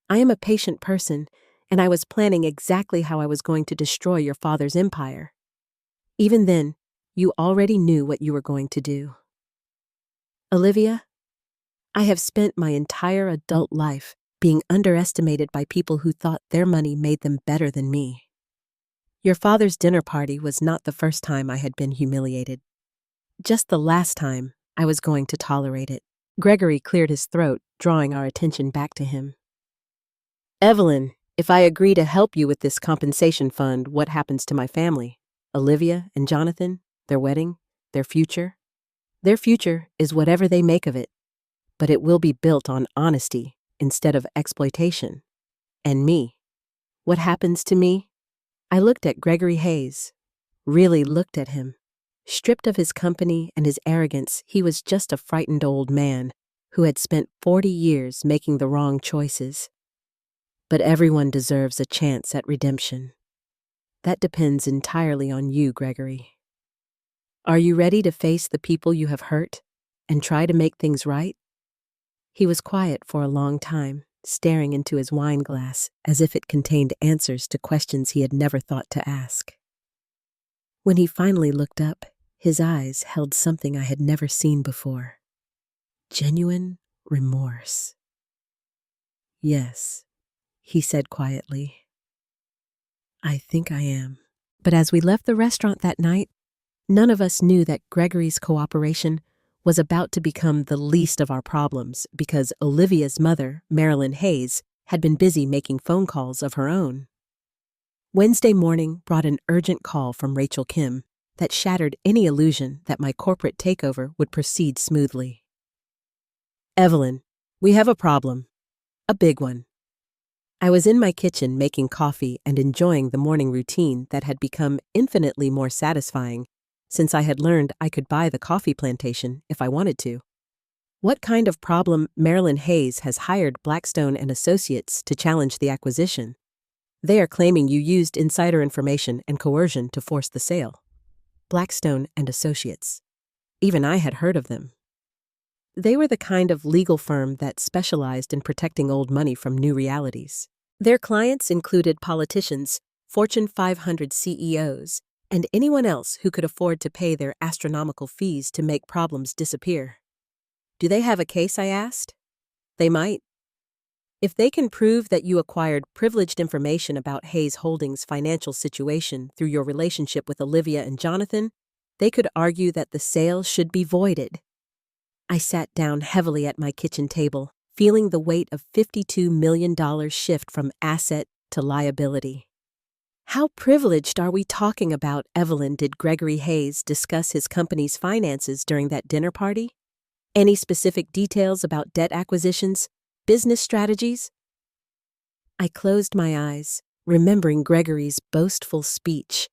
I am a patient person, and I was planning exactly how I was going to destroy your father's empire. Even then, you already knew what you were going to do. Olivia, I have spent my entire adult life being underestimated by people who thought their money made them better than me. Your father's dinner party was not the first time I had been humiliated. Just the last time I was going to tolerate it. Gregory cleared his throat, drawing our attention back to him. Evelyn, if I agree to help you with this compensation fund, what happens to my family? Olivia and Jonathan, their wedding, their future? Their future is whatever they make of it, but it will be built on honesty instead of exploitation. And me? What happens to me? I looked at Gregory Hayes, really looked at him. Stripped of his company and his arrogance, he was just a frightened old man who had spent 40 years making the wrong choices. But everyone deserves a chance at redemption. That depends entirely on you, Gregory. Are you ready to face the people you have hurt and try to make things right? He was quiet for a long time, staring into his wine glass as if it contained answers to questions he had never thought to ask. When he finally looked up, his eyes held something I had never seen before. Genuine remorse. Yes, he said quietly. I think I am. But as we left the restaurant that night, none of us knew that Gregory's cooperation was about to become the least of our problems because Olivia's mother, Marilyn Hayes, had been busy making phone calls of her own. Wednesday morning brought an urgent call from Rachel Kim that shattered any illusion that my corporate takeover would proceed smoothly. Evelyn, we have a problem. A big one. I was in my kitchen making coffee and enjoying the morning routine that had become infinitely more satisfying since I had learned I could buy the coffee plantation if I wanted to. What kind of problem? Marilyn Hayes has hired Blackstone and Associates to challenge the acquisition. They are claiming you used insider information and coercion to force the sale. Blackstone and Associates. Even I had heard of them. They were the kind of legal firm that specialized in protecting old money from new realities. Their clients included politicians, Fortune 500 CEOs, and anyone else who could afford to pay their astronomical fees to make problems disappear. Do they have a case, I asked? They might. If they can prove that you acquired privileged information about Hayes Holdings' financial situation through your relationship with Olivia and Jonathan, they could argue that the sale should be voided. I sat down heavily at my kitchen table, feeling the weight of $52 million shift from asset to liability. How privileged are we talking about, Evelyn? Did Gregory Hayes discuss his company's finances during that dinner party? Any specific details about debt acquisitions, business strategies? I closed my eyes, remembering Gregory's boastful speech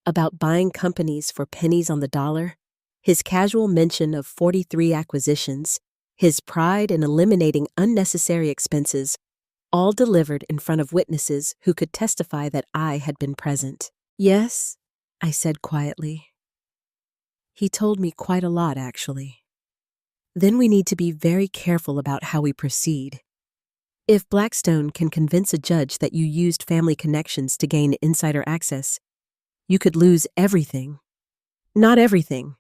about buying companies for pennies on the dollar, his casual mention of 43 acquisitions, his pride in eliminating unnecessary expenses, all delivered in front of witnesses who could testify that I had been present. Yes, I said quietly. He told me quite a lot, actually. Then we need to be very careful about how we proceed. If Blackstone can convince a judge that you used family connections to gain insider access, you could lose everything. Not everything,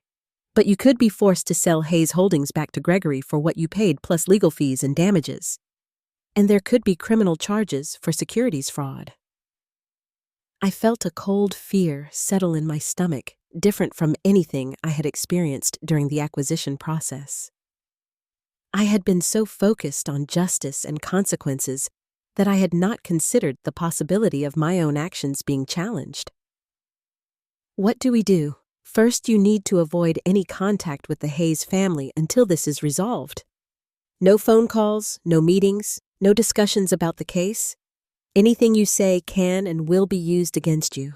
but you could be forced to sell Hayes Holdings back to Gregory for what you paid plus legal fees and damages. And there could be criminal charges for securities fraud. I felt a cold fear settle in my stomach, different from anything I had experienced during the acquisition process. I had been so focused on justice and consequences that I had not considered the possibility of my own actions being challenged. What do we do? First, you need to avoid any contact with the Hayes family until this is resolved. No phone calls, no meetings, no discussions about the case. Anything you say can and will be used against you.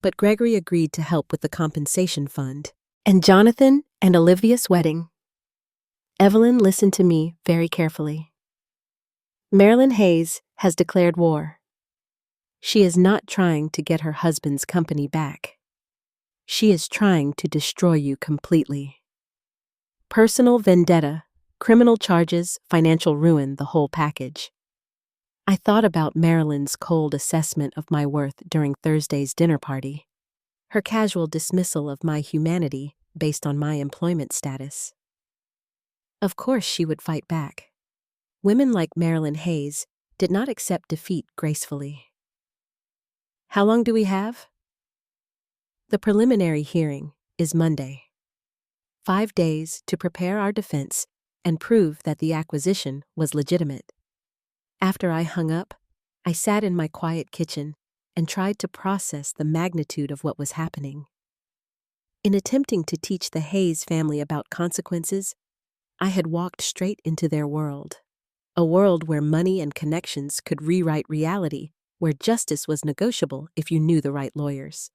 But Gregory agreed to help with the compensation fund. And Jonathan and Olivia's wedding. Evelyn listened to me very carefully. Marilyn Hayes has declared war. She is not trying to get her husband's company back. She is trying to destroy you completely. Personal vendetta, criminal charges, financial ruin, the whole package. I thought about Marilyn's cold assessment of my worth during Thursday's dinner party, her casual dismissal of my humanity based on my employment status. Of course she would fight back. Women like Marilyn Hayes did not accept defeat gracefully. How long do we have? The preliminary hearing is Monday. 5 days to prepare our defense and prove that the acquisition was legitimate. After I hung up, I sat in my quiet kitchen and tried to process the magnitude of what was happening. In attempting to teach the Hayes family about consequences, I had walked straight into their world. A world where money and connections could rewrite reality, where justice was negotiable if you knew the right lawyers.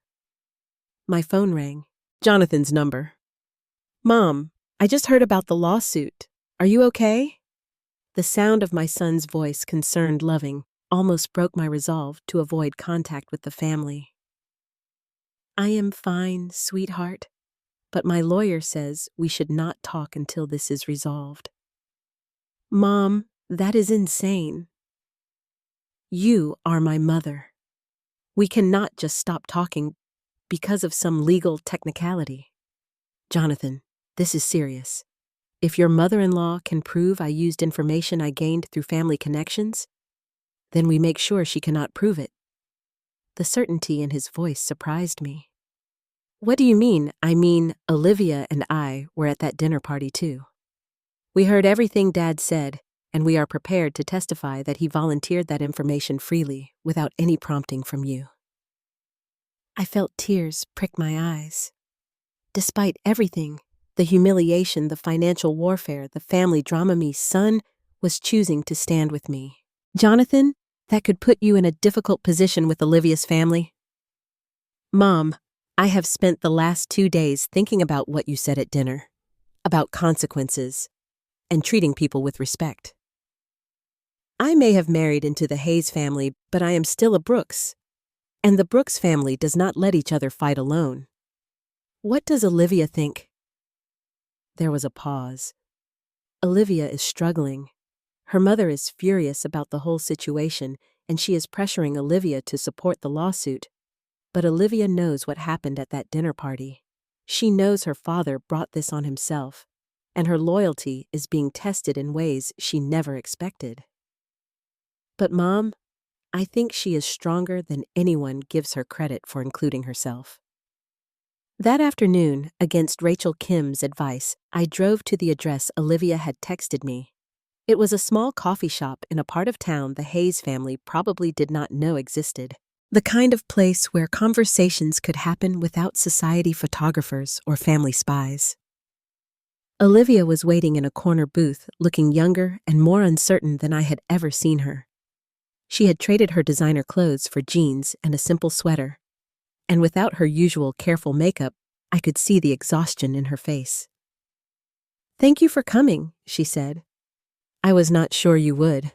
My phone rang. Jonathan's number. Mom, I just heard about the lawsuit. Are you okay? The sound of my son's voice, concerned, loving, almost broke my resolve to avoid contact with the family. I am fine, sweetheart, but my lawyer says we should not talk until this is resolved. Mom, that is insane. You are my mother. We cannot just stop talking because of some legal technicality. Jonathan, this is serious. If your mother-in-law can prove I used information I gained through family connections, then we make sure she cannot prove it. The certainty in his voice surprised me. What do you mean? I mean, Olivia and I were at that dinner party too. We heard everything Dad said, and we are prepared to testify that he volunteered that information freely without any prompting from you. I felt tears prick my eyes. Despite everything, the humiliation, the financial warfare, the family drama, my son was choosing to stand with me. Jonathan, that could put you in a difficult position with Olivia's family. Mom, I have spent the last 2 days thinking about what you said at dinner, about consequences, and treating people with respect. I may have married into the Hayes family, but I am still a Brooks, and the Brooks family does not let each other fight alone. What does Olivia think? There was a pause. Olivia is struggling. Her mother is furious about the whole situation, and she is pressuring Olivia to support the lawsuit. But Olivia knows what happened at that dinner party. She knows her father brought this on himself, and her loyalty is being tested in ways she never expected. But Mom, I think she is stronger than anyone gives her credit for, including herself. That afternoon, against Rachel Kim's advice, I drove to the address Olivia had texted me. It was a small coffee shop in a part of town the Hayes family probably did not know existed. The kind of place where conversations could happen without society photographers or family spies. Olivia was waiting in a corner booth, looking younger and more uncertain than I had ever seen her. She had traded her designer clothes for jeans and a simple sweater. And without her usual careful makeup, I could see the exhaustion in her face. Thank you for coming, she said. I was not sure you would.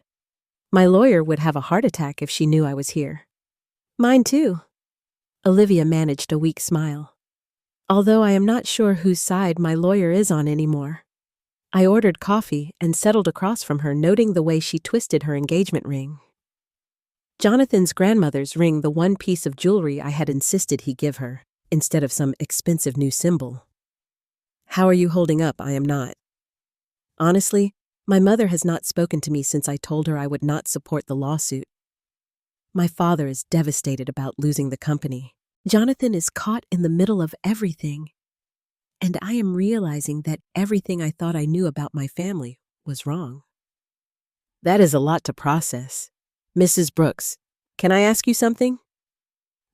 My lawyer would have a heart attack if she knew I was here. Mine too. Olivia managed a weak smile. Although I am not sure whose side my lawyer is on anymore. I ordered coffee and settled across from her, noting the way she twisted her engagement ring. Jonathan's grandmother's ring, the one piece of jewelry I had insisted he give her, instead of some expensive new symbol. How are you holding up? I am not. Honestly, my mother has not spoken to me since I told her I would not support the lawsuit. My father is devastated about losing the company. Jonathan is caught in the middle of everything. And I am realizing that everything I thought I knew about my family was wrong. That is a lot to process. Mrs. Brooks, can I ask you something?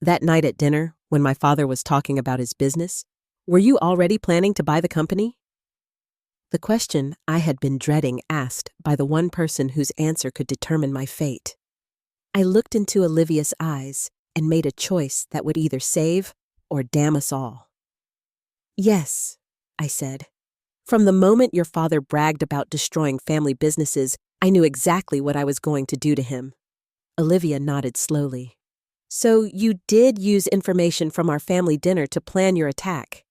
That night at dinner, when my father was talking about his business, were you already planning to buy the company? The question I had been dreading asked by the one person whose answer could determine my fate. I looked into Olivia's eyes and made a choice that would either save or damn us all. Yes, I said. From the moment your father bragged about destroying family businesses, I knew exactly what I was going to do to him. Olivia nodded slowly. So you did use information from our family dinner to plan your attack.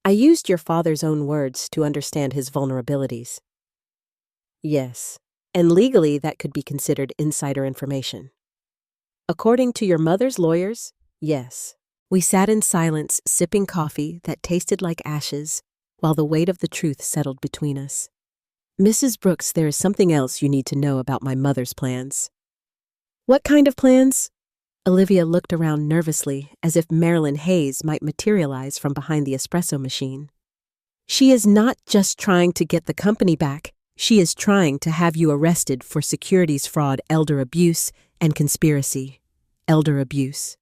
I used your father's own words to understand his vulnerabilities. Yes, and legally that could be considered insider information. According to your mother's lawyers, yes. We sat in silence, sipping coffee that tasted like ashes, while the weight of the truth settled between us. Mrs. Brooks, there is something else you need to know about my mother's plans. What kind of plans? Olivia looked around nervously, as if Marilyn Hayes might materialize from behind the espresso machine. She is not just trying to get the company back, she is trying to have you arrested for securities fraud, elder abuse, and conspiracy. Elder abuse.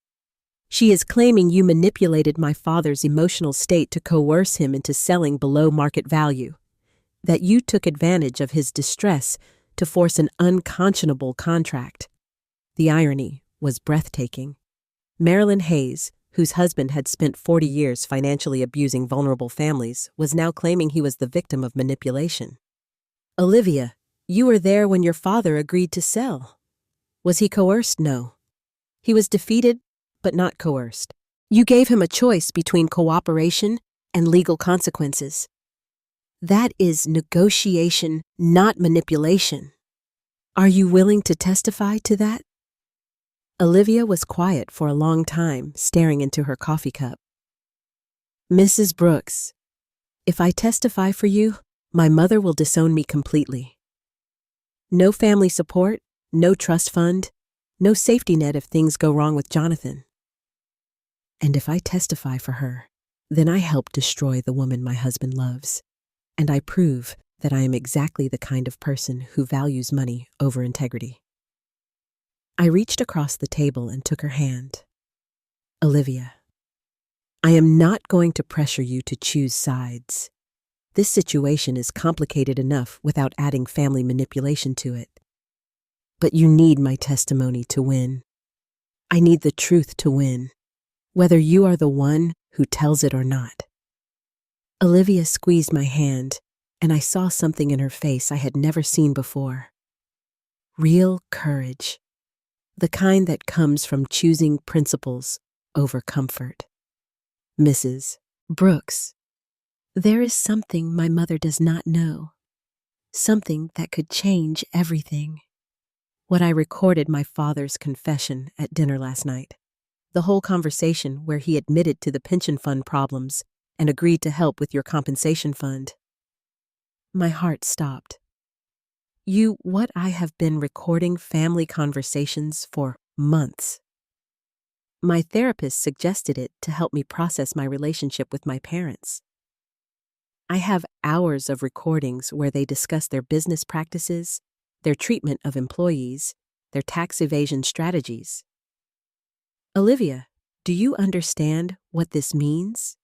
She is claiming you manipulated my father's emotional state to coerce him into selling below market value, that you took advantage of his distress to force an unconscionable contract. The irony was breathtaking. Marilyn Hayes, whose husband had spent 40 years financially abusing vulnerable families, was now claiming he was the victim of manipulation. Olivia, you were there when your father agreed to sell. Was he coerced? No. He was defeated, but not coerced. You gave him a choice between cooperation and legal consequences. That is negotiation, not manipulation. Are you willing to testify to that? Olivia was quiet for a long time, staring into her coffee cup. Mrs. Brooks, if I testify for you, my mother will disown me completely. No family support, no trust fund, no safety net if things go wrong with Jonathan. And if I testify for her, then I help destroy the woman my husband loves, and I prove that I am exactly the kind of person who values money over integrity. I reached across the table and took her hand. Olivia, I am not going to pressure you to choose sides. This situation is complicated enough without adding family manipulation to it. But you need my testimony to win. I need the truth to win, whether you are the one who tells it or not. Olivia squeezed my hand, and I saw something in her face I had never seen before. Real courage. The kind that comes from choosing principles over comfort. Mrs. Brooks, there is something my mother does not know. Something that could change everything. What I recorded my father's confession at dinner last night. The whole conversation where he admitted to the pension fund problems and agreed to help with your compensation fund. My heart stopped. What I have been recording family conversations for months. My therapist suggested it to help me process my relationship with my parents. I have hours of recordings where they discuss their business practices, their treatment of employees, their tax evasion strategies. Olivia, do you understand what this means?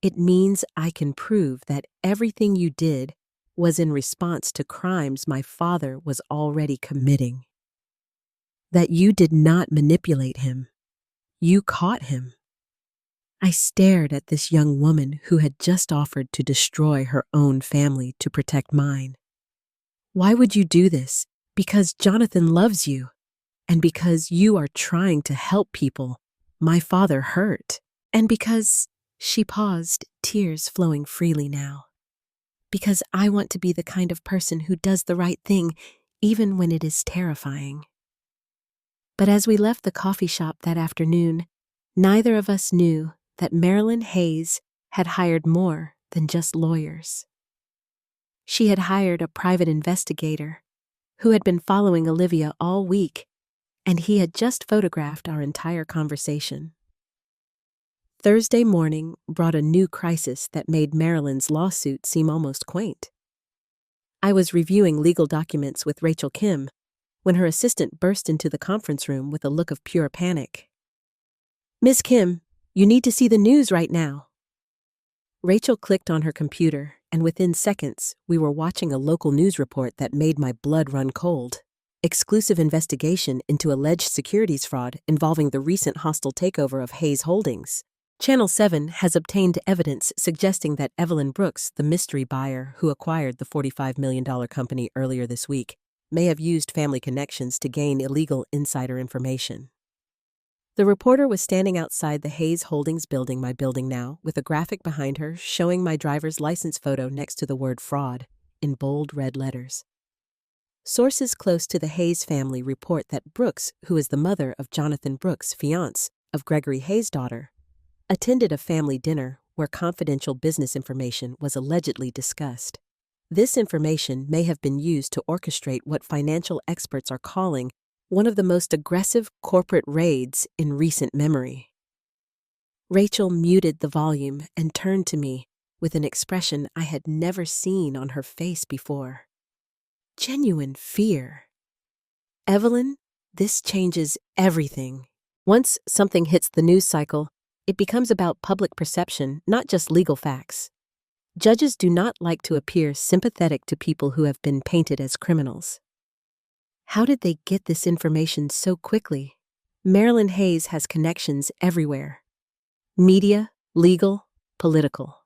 It means I can prove that everything you did was in response to crimes my father was already committing. That you did not manipulate him. You caught him. I stared at this young woman who had just offered to destroy her own family to protect mine. Why would you do this? Because Jonathan loves you, and because you are trying to help people my father hurt, and because, she paused, tears flowing freely now. because I want to be the kind of person who does the right thing, even when it is terrifying. But as we left the coffee shop that afternoon, neither of us knew that Marilyn Hayes had hired more than just lawyers. She had hired a private investigator who had been following Olivia all week, and he had just photographed our entire conversation. Thursday morning brought a new crisis that made Marilyn's lawsuit seem almost quaint. I was reviewing legal documents with Rachel Kim when her assistant burst into the conference room with a look of pure panic. "Miss Kim, you need to see the news right now." Rachel clicked on her computer, and within seconds, we were watching a local news report that made my blood run cold. Exclusive investigation into alleged securities fraud involving the recent hostile takeover of Hayes Holdings. Channel 7 has obtained evidence suggesting that Evelyn Brooks, the mystery buyer who acquired the $45 million company earlier this week, may have used family connections to gain illegal insider information. The reporter was standing outside the Hayes Holdings building, my building now, with a graphic behind her showing my driver's license photo next to the word fraud in bold red letters. Sources close to the Hayes family report that Brooks, who is the mother of Jonathan Brooks, fiancé of Gregory Hayes' daughter, attended a family dinner where confidential business information was allegedly discussed. This information may have been used to orchestrate what financial experts are calling one of the most aggressive corporate raids in recent memory. Rachel muted the volume and turned to me with an expression I had never seen on her face before. Genuine fear. "Evelyn, this changes everything. Once something hits the news cycle, it becomes about public perception, not just legal facts. Judges do not like to appear sympathetic to people who have been painted as criminals. How did they get this information so quickly? Marilyn Hayes has connections everywhere. Media, legal, political.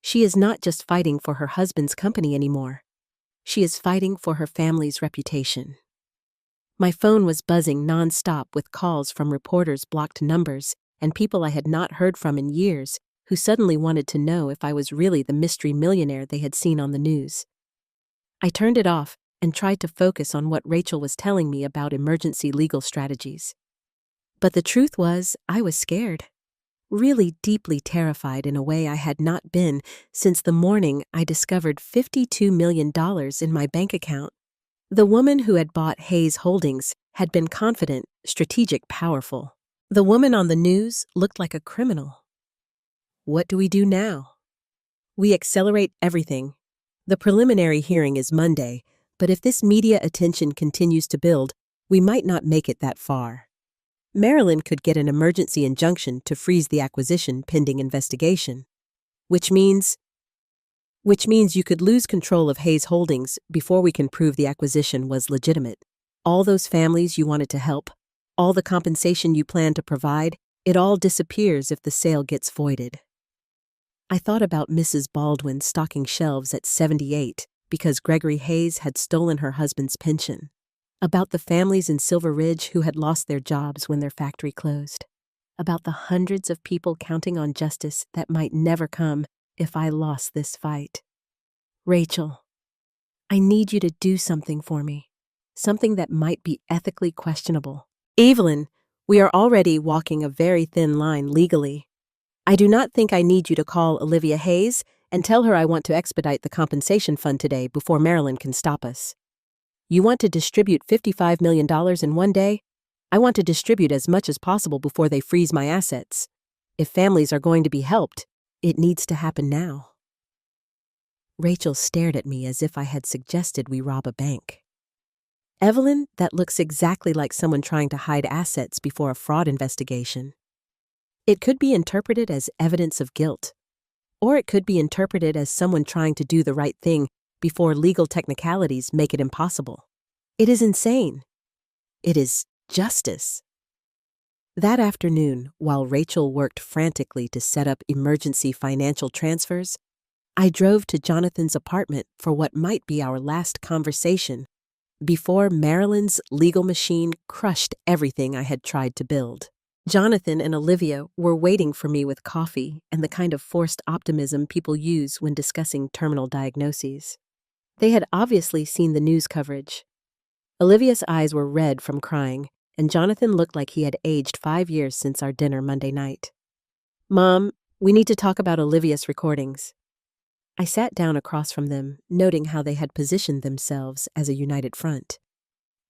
She is not just fighting for her husband's company anymore. She is fighting for her family's reputation." My phone was buzzing nonstop with calls from reporters' blocked numbers and people I had not heard from in years who suddenly wanted to know if I was really the mystery millionaire they had seen on the news. I turned it off and tried to focus on what Rachel was telling me about emergency legal strategies. But the truth was, I was scared. Really deeply terrified in a way I had not been since the morning I discovered $52 million in my bank account. The woman who had bought Hayes Holdings had been confident, strategic, powerful. The woman on the news looked like a criminal. What do we do now? We accelerate everything. The preliminary hearing is Monday, but if this media attention continues to build, we might not make it that far. Marilyn could get an emergency injunction to freeze the acquisition pending investigation, which means you could lose control of Hayes Holdings before we can prove the acquisition was legitimate. All those families you wanted to help, all the compensation you plan to provide, it all disappears if the sale gets voided. I thought about Mrs. Baldwin stocking shelves at 78 because Gregory Hayes had stolen her husband's pension, about the families in Silver Ridge who had lost their jobs when their factory closed, about the hundreds of people counting on justice that might never come if I lost this fight. Rachel, I need you to do something for me, something that might be ethically questionable. Evelyn, we are already walking a very thin line legally. I do not think I need you to call Olivia Hayes and tell her I want to expedite the compensation fund today before Marilyn can stop us. You want to distribute $55 million in one day? I want to distribute as much as possible before they freeze my assets. If families are going to be helped, it needs to happen now. Rachel stared at me as if I had suggested we rob a bank. Evelyn, that looks exactly like someone trying to hide assets before a fraud investigation. It could be interpreted as evidence of guilt, or it could be interpreted as someone trying to do the right thing before legal technicalities make it impossible. It is insane. It is justice. That afternoon, while Rachel worked frantically to set up emergency financial transfers, I drove to Jonathan's apartment for what might be our last conversation before Marilyn's legal machine crushed everything I had tried to build. Jonathan and Olivia were waiting for me with coffee and the kind of forced optimism people use when discussing terminal diagnoses. They had obviously seen the news coverage. Olivia's eyes were red from crying, and Jonathan looked like he had aged 5 years since our dinner Monday night. "Mom, we need to talk about Olivia's recordings." I sat down across from them, noting how they had positioned themselves as a united front.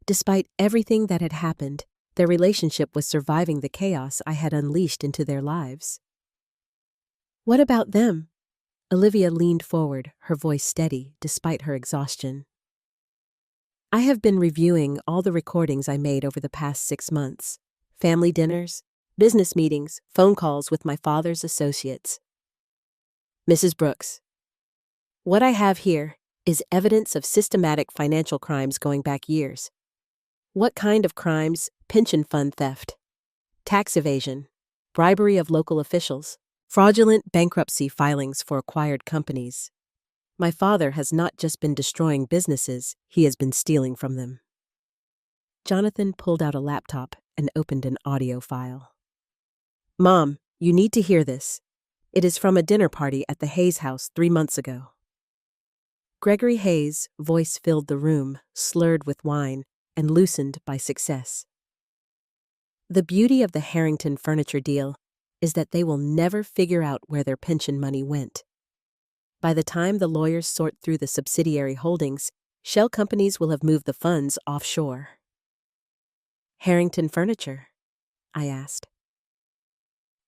Despite everything that had happened, their relationship was surviving the chaos I had unleashed into their lives. "What about them?" Olivia leaned forward, her voice steady despite her exhaustion. "I have been reviewing all the recordings I made over the past 6 months. Family dinners, business meetings, phone calls with my father's associates." "Mrs. Brooks, what I have here is evidence of systematic financial crimes going back years." "What kind of crimes?" "Pension fund theft, tax evasion, bribery of local officials, fraudulent bankruptcy filings for acquired companies. My father has not just been destroying businesses, he has been stealing from them." Jonathan pulled out a laptop and opened an audio file. "Mom, you need to hear this. It is from a dinner party at the Hayes house 3 months ago." Gregory Hayes' voice filled the room, slurred with wine and loosened by success. "The beauty of the Harrington furniture deal is that they will never figure out where their pension money went. By the time the lawyers sort through the subsidiary holdings, shell companies will have moved the funds offshore." "Harrington Furniture?" I asked.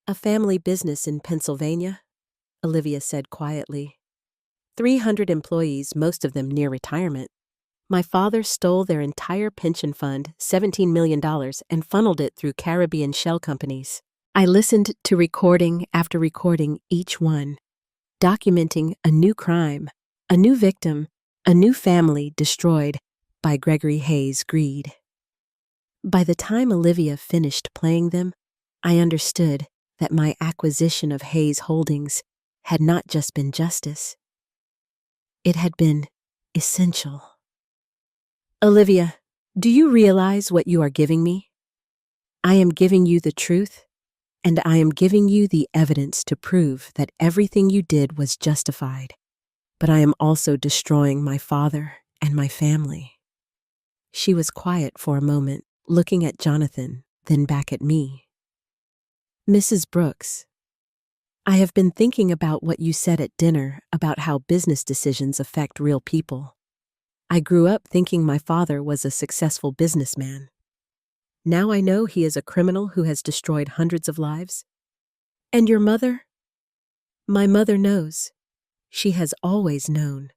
"A family business in Pennsylvania," Olivia said quietly. 300 employees, most of them near retirement. My father stole their entire pension fund, $17 million, and funneled it through Caribbean shell companies. I listened to recording after recording, each one, documenting a new crime, a new victim, a new family destroyed by Gregory Hayes' greed. By the time Olivia finished playing them, I understood that my acquisition of Hayes Holdings had not just been justice. It had been essential. "Olivia, do you realize what you are giving me? I am giving you the truth, and I am giving you the evidence to prove that everything you did was justified. But I am also destroying my father and my family." She was quiet for a moment, looking at Jonathan, then back at me. "Mrs. Brooks, I have been thinking about what you said at dinner about how business decisions affect real people. I grew up thinking my father was a successful businessman. Now I know he is a criminal who has destroyed hundreds of lives. And your mother?" "My mother knows. She has always known.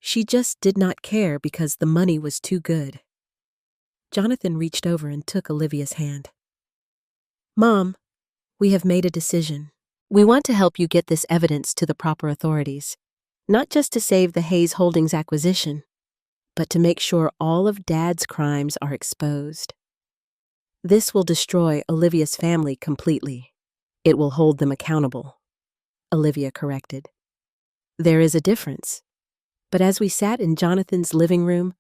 She just did not care because the money was too good." Jonathan reached over and took Olivia's hand. "Mom, we have made a decision. We want to help you get this evidence to the proper authorities, not just to save the Hayes Holdings acquisition, but to make sure all of Dad's crimes are exposed. This will destroy Olivia's family completely. It will hold them accountable," Olivia corrected. "There is a difference." But as we sat in Jonathan's living room,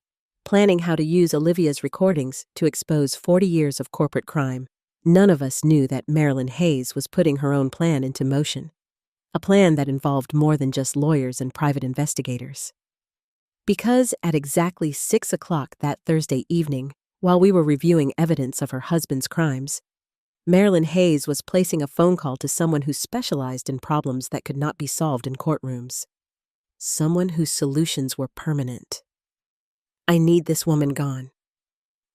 planning how to use Olivia's recordings to expose 40 years of corporate crime, none of us knew that Marilyn Hayes was putting her own plan into motion, a plan that involved more than just lawyers and private investigators. Because at exactly 6 o'clock that Thursday evening, while we were reviewing evidence of her husband's crimes, Marilyn Hayes was placing a phone call to someone who specialized in problems that could not be solved in courtrooms. Someone whose solutions were permanent. "I need this woman gone,"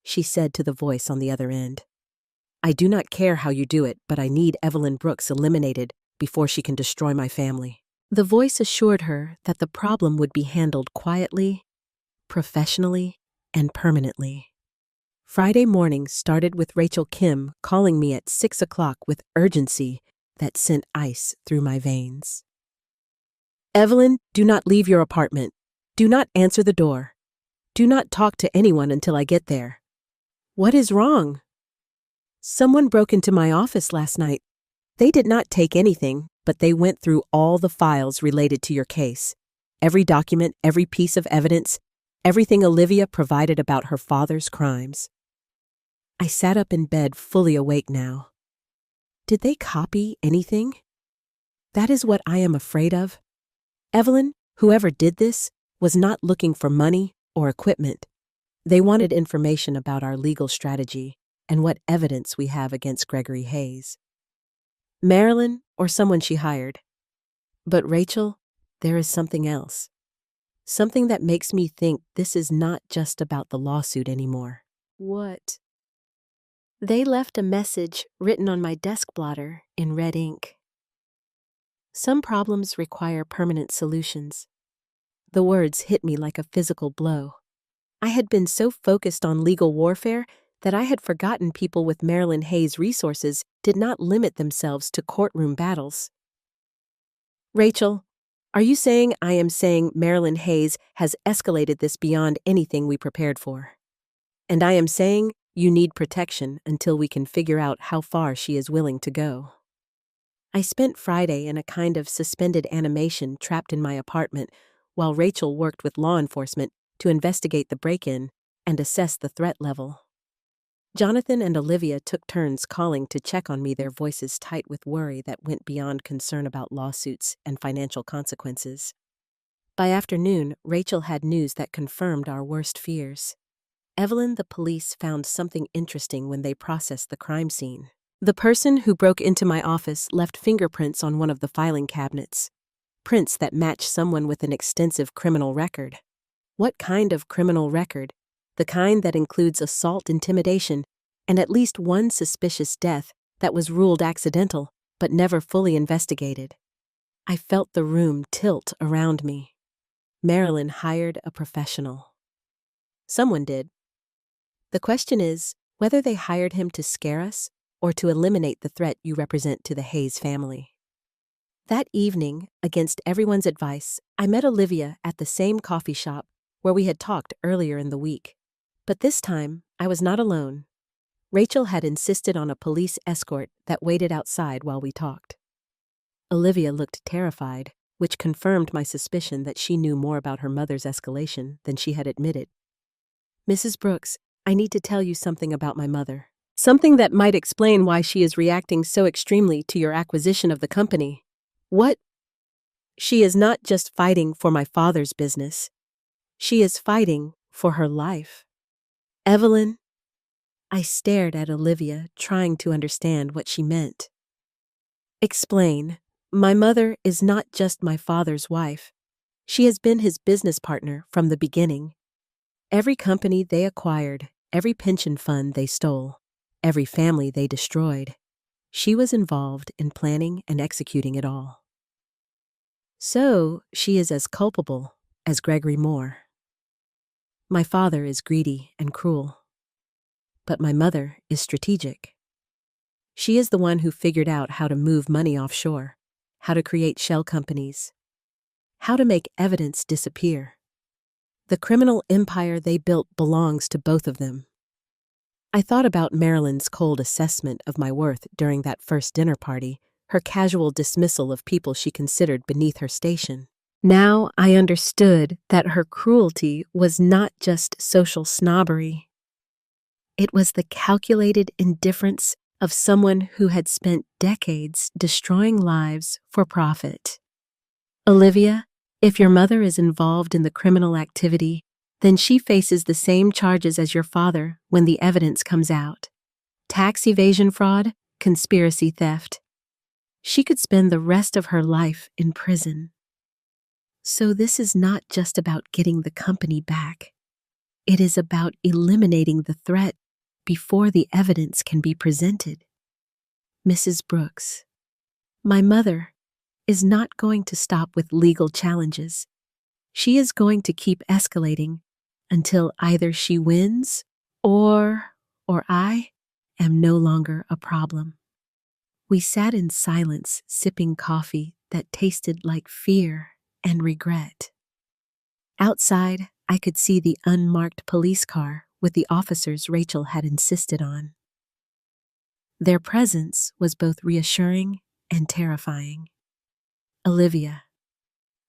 she said to the voice on the other end. "I do not care how you do it, but I need Evelyn Brooks eliminated before she can destroy my family." The voice assured her that the problem would be handled quietly, professionally, and permanently. Friday morning started with Rachel Kim calling me at 6 o'clock with urgency that sent ice through my veins. "Evelyn, do not leave your apartment. Do not answer the door. Do not talk to anyone until I get there." "What is wrong?" "Someone broke into my office last night. They did not take anything, but they went through all the files related to your case. Every document, every piece of evidence, everything Olivia provided about her father's crimes." I sat up in bed, fully awake now. Did they copy anything? That is what I am afraid of. Evelyn, whoever did this, was not looking for money or equipment. They wanted information about our legal strategy and what evidence we have against Gregory Hayes. Marilyn or someone she hired. But Rachel, there is something else. Something that makes me think this is not just about the lawsuit anymore. What? They left a message written on my desk blotter in red ink. Some problems require permanent solutions. The words hit me like a physical blow. I had been so focused on legal warfare that I had forgotten people with Marilyn Hayes' resources did not limit themselves to courtroom battles. Rachel, are you saying I am saying Marilyn Hayes has escalated this beyond anything we prepared for? And I am saying you need protection until we can figure out how far she is willing to go. I spent Friday in a kind of suspended animation trapped in my apartment while Rachel worked with law enforcement to investigate the break-in and assess the threat level. Jonathan and Olivia took turns calling to check on me, their voices tight with worry that went beyond concern about lawsuits and financial consequences. By afternoon, Rachel had news that confirmed our worst fears. Evelyn, the police found something interesting when they processed the crime scene. The person who broke into my office left fingerprints on one of the filing cabinets. Prints that matched someone with an extensive criminal record. What kind of criminal record? The kind that includes assault, intimidation, and at least one suspicious death that was ruled accidental but never fully investigated. I felt the room tilt around me. Marilyn hired a professional. Someone did. The question is whether they hired him to scare us or to eliminate the threat you represent to the Hayes family. That evening, against everyone's advice, I met Olivia at the same coffee shop where we had talked earlier in the week. But this time, I was not alone. Rachel had insisted on a police escort that waited outside while we talked. Olivia looked terrified, which confirmed my suspicion that she knew more about her mother's escalation than she had admitted. Mrs. Brooks, I need to tell you something about my mother. Something that might explain why she is reacting so extremely to your acquisition of the company. What? She is not just fighting for my father's business. She is fighting for her life. Evelyn? I stared at Olivia, trying to understand what she meant. Explain. My mother is not just my father's wife. She has been his business partner from the beginning. Every company they acquired, every pension fund they stole, every family they destroyed, she was involved in planning and executing it all. So, she is as culpable as Gregory Moore. My father is greedy and cruel, but my mother is strategic. She is the one who figured out how to move money offshore, how to create shell companies, how to make evidence disappear. The criminal empire they built belongs to both of them. I thought about Marilyn's cold assessment of my worth during that first dinner party, her casual dismissal of people she considered beneath her station. Now I understood that her cruelty was not just social snobbery. It was the calculated indifference of someone who had spent decades destroying lives for profit. Olivia, if your mother is involved in the criminal activity, then she faces the same charges as your father when the evidence comes out. Tax evasion fraud, conspiracy theft. She could spend the rest of her life in prison. So this is not just about getting the company back. It is about eliminating the threat before the evidence can be presented. Mrs. Brooks, my mother is not going to stop with legal challenges. She is going to keep escalating until either she wins or I am no longer a problem. We sat in silence, sipping coffee that tasted like fear and regret. Outside, I could see the unmarked police car with the officers Rachel had insisted on. Their presence was both reassuring and terrifying. Olivia,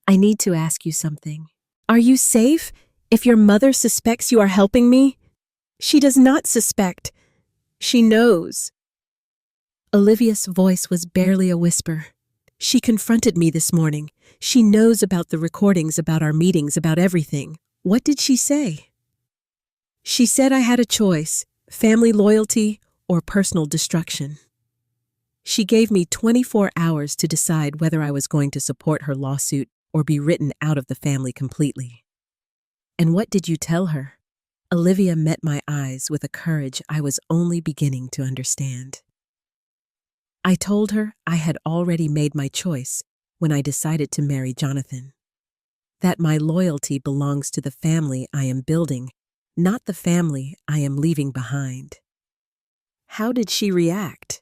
I need to ask you something. Are you safe if your mother suspects you are helping me? She does not suspect. She knows. Olivia's voice was barely a whisper. She confronted me this morning. She knows about the recordings, about our meetings, about everything. What did she say? She said I had a choice, family loyalty or personal destruction. She gave me 24 hours to decide whether I was going to support her lawsuit or be written out of the family completely. And what did you tell her? Olivia met my eyes with a courage I was only beginning to understand. I told her I had already made my choice when I decided to marry Jonathan. That my loyalty belongs to the family I am building, not the family I am leaving behind. How did she react?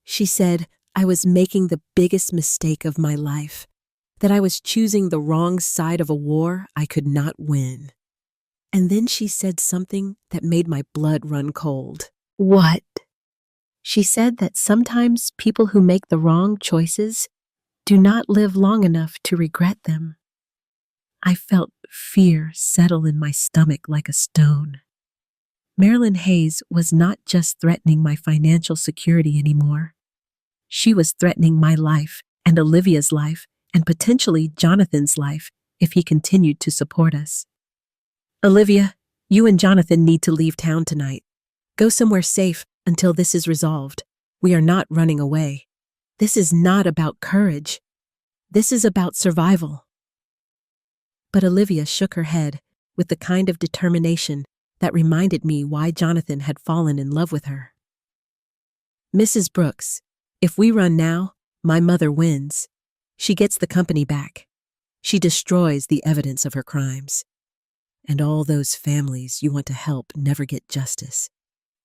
She said I was making the biggest mistake of my life, that I was choosing the wrong side of a war I could not win. And then she said something that made my blood run cold. What? She said that sometimes people who make the wrong choices do not live long enough to regret them. I felt fear settle in my stomach like a stone. Marilyn Hayes was not just threatening my financial security anymore. She was threatening my life and Olivia's life and potentially Jonathan's life if he continued to support us. Olivia, you and Jonathan need to leave town tonight. Go somewhere safe until this is resolved. We are not running away. This is not about courage. This is about survival. But Olivia shook her head with the kind of determination that reminded me why Jonathan had fallen in love with her. Mrs. Brooks, if we run now, my mother wins. She gets the company back. She destroys the evidence of her crimes. And all those families you want to help never get justice.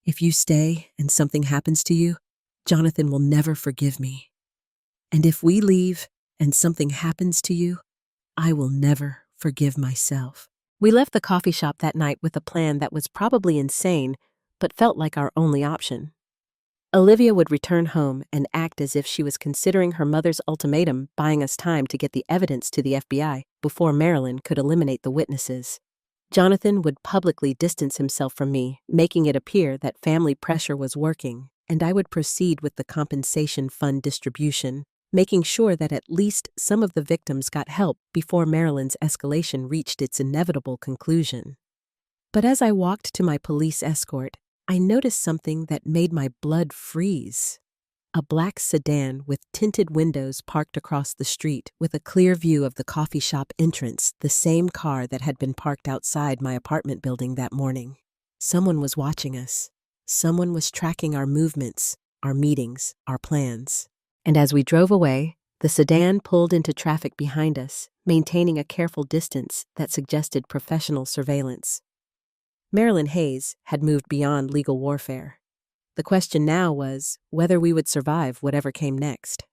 If you stay and something happens to you, Jonathan will never forgive me. And if we leave and something happens to you, I will never forgive myself. We left the coffee shop that night with a plan that was probably insane, but felt like our only option. Olivia would return home and act as if she was considering her mother's ultimatum, buying us time to get the evidence to the FBI before Marilyn could eliminate the witnesses. Jonathan would publicly distance himself from me, making it appear that family pressure was working, and I would proceed with the compensation fund distribution, making sure that at least some of the victims got help before Marilyn's escalation reached its inevitable conclusion. But as I walked to my police escort, I noticed something that made my blood freeze. A black sedan with tinted windows parked across the street with a clear view of the coffee shop entrance, the same car that had been parked outside my apartment building that morning. Someone was watching us. Someone was tracking our movements, our meetings, our plans. And as we drove away, the sedan pulled into traffic behind us, maintaining a careful distance that suggested professional surveillance. Marilyn Hayes had moved beyond legal warfare. The question now was whether we would survive whatever came next.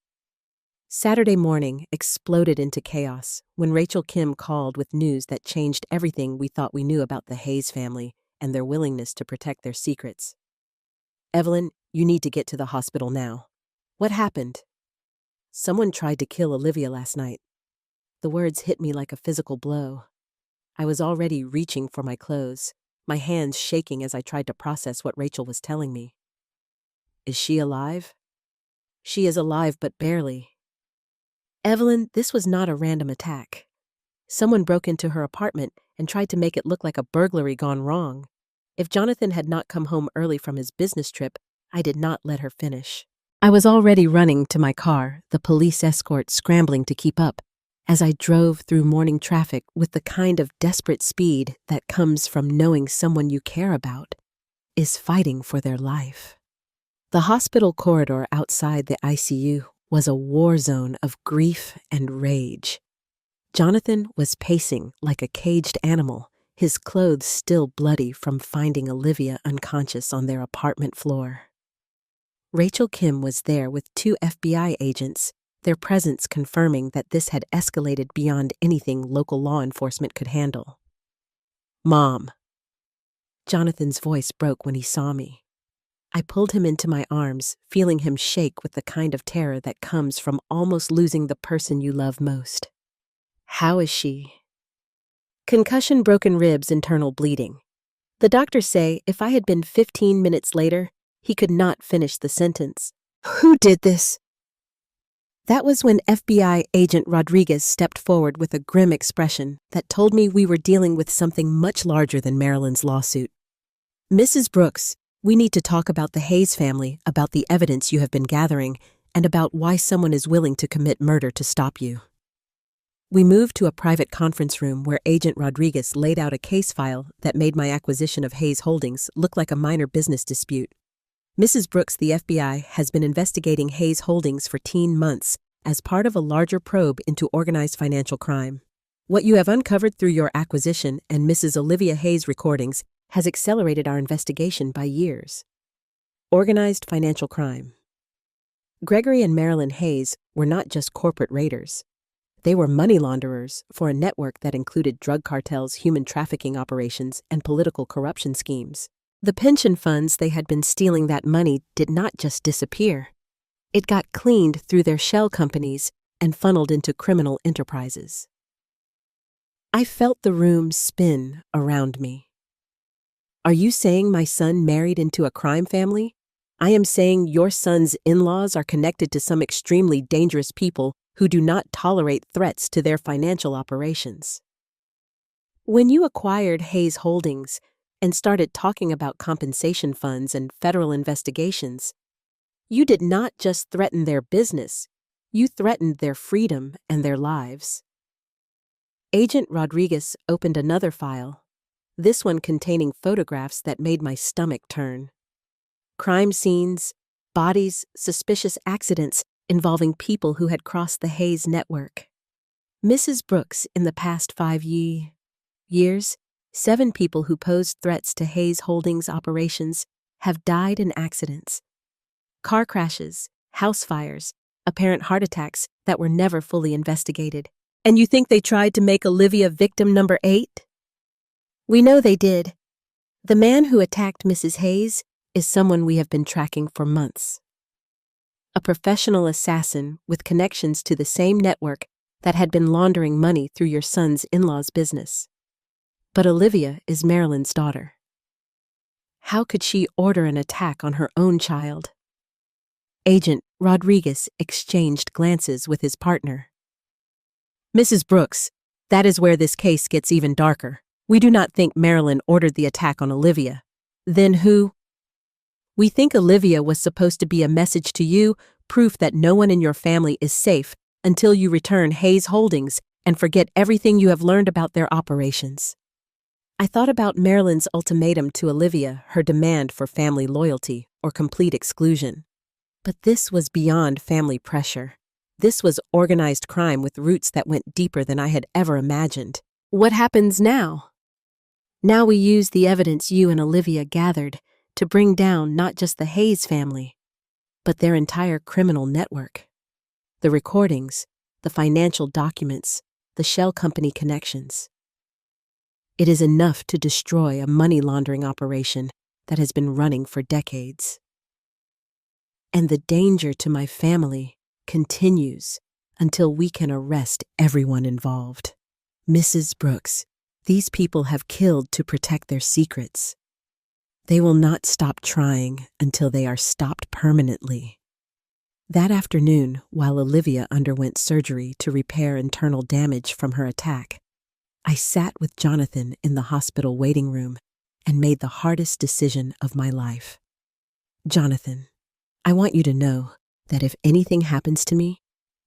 Saturday morning exploded into chaos when Rachel Kim called with news that changed everything we thought we knew about the Hayes family and their willingness to protect their secrets. Evelyn, you need to get to the hospital now. What happened? Someone tried to kill Olivia last night. The words hit me like a physical blow. I was already reaching for my clothes, my hands shaking as I tried to process what Rachel was telling me. Is she alive? She is alive, but barely. Evelyn, this was not a random attack. Someone broke into her apartment and tried to make it look like a burglary gone wrong. If Jonathan had not come home early from his business trip, I did not let her finish. I was already running to my car, the police escort scrambling to keep up, as I drove through morning traffic with the kind of desperate speed that comes from knowing someone you care about is fighting for their life. The hospital corridor outside the ICU was a war zone of grief and rage. Jonathan was pacing like a caged animal, his clothes still bloody from finding Olivia unconscious on their apartment floor. Rachel Kim was there with 2 FBI agents, their presence confirming that this had escalated beyond anything local law enforcement could handle. Mom. Jonathan's voice broke when he saw me. I pulled him into my arms, feeling him shake with the kind of terror that comes from almost losing the person you love most. How is she? Concussion, broken ribs, internal bleeding. The doctors say if I had been 15 minutes later, he could not finish the sentence. Who did this? That was when FBI agent Rodriguez stepped forward with a grim expression that told me we were dealing with something much larger than Marilyn's lawsuit. Mrs. Brooks, we need to talk about the Hayes family, about the evidence you have been gathering, and about why someone is willing to commit murder to stop you. We moved to a private conference room where Agent Rodriguez laid out a case file that made my acquisition of Hayes Holdings look like a minor business dispute. Mrs. Brooks, the FBI, has been investigating Hayes Holdings for 10 months as part of a larger probe into organized financial crime. What you have uncovered through your acquisition and Mrs. Olivia Hayes' recordings has accelerated our investigation by years. Organized financial crime. Gregory and Marilyn Hayes were not just corporate raiders. They were money launderers for a network that included drug cartels, human trafficking operations, and political corruption schemes. The pension funds they had been stealing that money did not just disappear. It got cleaned through their shell companies and funneled into criminal enterprises. I felt the room spin around me. Are you saying my son married into a crime family? I am saying your son's in-laws are connected to some extremely dangerous people who do not tolerate threats to their financial operations. When you acquired Hayes Holdings and started talking about compensation funds and federal investigations, you did not just threaten their business, you threatened their freedom and their lives. Agent Rodriguez opened another file, this one containing photographs that made my stomach turn. Crime scenes, bodies, suspicious accidents involving people who had crossed the Hayes network. Mrs. Brooks, in the past 5 years, 7 people who posed threats to Hayes Holdings operations have died in accidents. Car crashes, house fires, apparent heart attacks that were never fully investigated. And you think they tried to make Olivia victim number 8? We know they did. The man who attacked Mrs. Hayes is someone we have been tracking for months. A professional assassin with connections to the same network that had been laundering money through your son's in-law's business. But Olivia is Marilyn's daughter. How could she order an attack on her own child? Agent Rodriguez exchanged glances with his partner. Mrs. Brooks, that is where this case gets even darker. We do not think Marilyn ordered the attack on Olivia. Then who? We think Olivia was supposed to be a message to you, proof that no one in your family is safe until you return Hayes Holdings and forget everything you have learned about their operations. I thought about Marilyn's ultimatum to Olivia, her demand for family loyalty or complete exclusion. But this was beyond family pressure. This was organized crime with roots that went deeper than I had ever imagined. What happens now? Now we use the evidence you and Olivia gathered to bring down not just the Hayes family, but their entire criminal network. The recordings, the financial documents, the shell company connections. It is enough to destroy a money laundering operation that has been running for decades. And the danger to my family continues until we can arrest everyone involved. Mrs. Brooks, these people have killed to protect their secrets. They will not stop trying until they are stopped permanently. That afternoon, while Olivia underwent surgery to repair internal damage from her attack, I sat with Jonathan in the hospital waiting room and made the hardest decision of my life. Jonathan, I want you to know that if anything happens to me,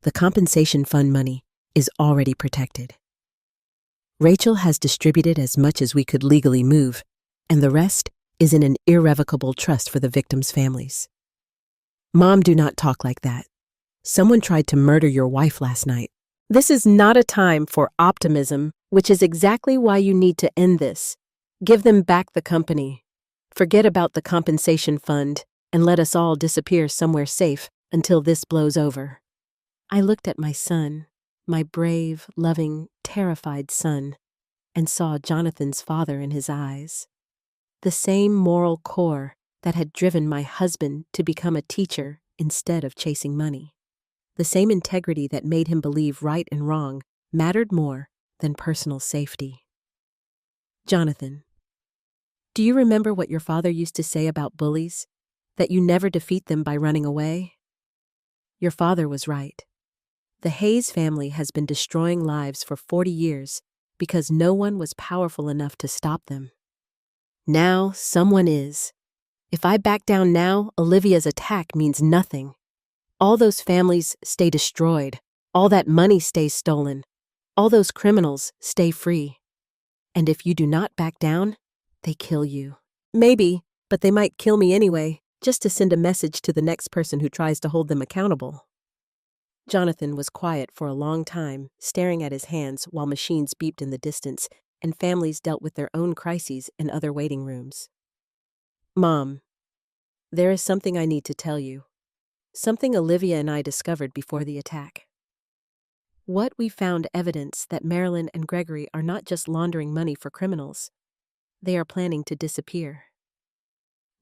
the compensation fund money is already protected. Rachel has distributed as much as we could legally move, and the rest is in an irrevocable trust for the victims' families. Mom, do not talk like that. Someone tried to murder your wife last night. This is not a time for optimism, which is exactly why you need to end this. Give them back the company. Forget about the compensation fund and let us all disappear somewhere safe until this blows over. I looked at my son, my brave, loving, terrified son, and saw Jonathan's father in his eyes. The same moral core that had driven my husband to become a teacher instead of chasing money. The same integrity that made him believe right and wrong mattered more than personal safety. Jonathan, do you remember what your father used to say about bullies? That you never defeat them by running away? Your father was right. The Hayes family has been destroying lives for 40 years because no one was powerful enough to stop them. Now, someone is. If I back down now, Olivia's attack means nothing. All those families stay destroyed. All that money stays stolen. All those criminals stay free. And if you do not back down, they kill you. Maybe, but they might kill me anyway, just to send a message to the next person who tries to hold them accountable. Jonathan was quiet for a long time, staring at his hands while machines beeped in the distance and families dealt with their own crises in other waiting rooms. Mom, there is something I need to tell you. Something Olivia and I discovered before the attack. We found evidence that Marilyn and Gregory are not just laundering money for criminals. They are planning to disappear.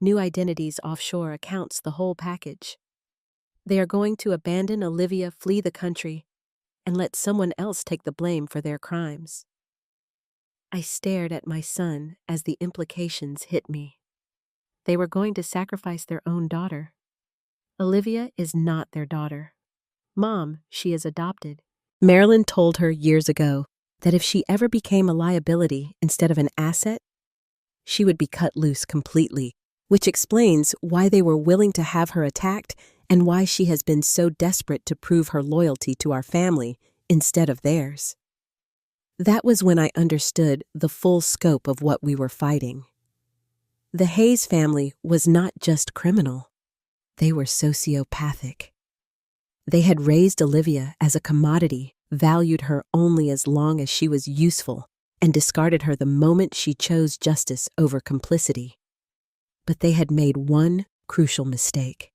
New identities, offshore accounts, the whole package. They are going to abandon Olivia, flee the country, and let someone else take the blame for their crimes. I stared at my son as the implications hit me. They were going to sacrifice their own daughter. Olivia is not their daughter. Mom, she is adopted. Marilyn told her years ago that if she ever became a liability instead of an asset, she would be cut loose completely, which explains why they were willing to have her attacked and why she has been so desperate to prove her loyalty to our family instead of theirs. That was when I understood the full scope of what we were fighting. The Hayes family was not just criminal. They were sociopathic. They had raised Olivia as a commodity, valued her only as long as she was useful, and discarded her the moment she chose justice over complicity. But they had made one crucial mistake.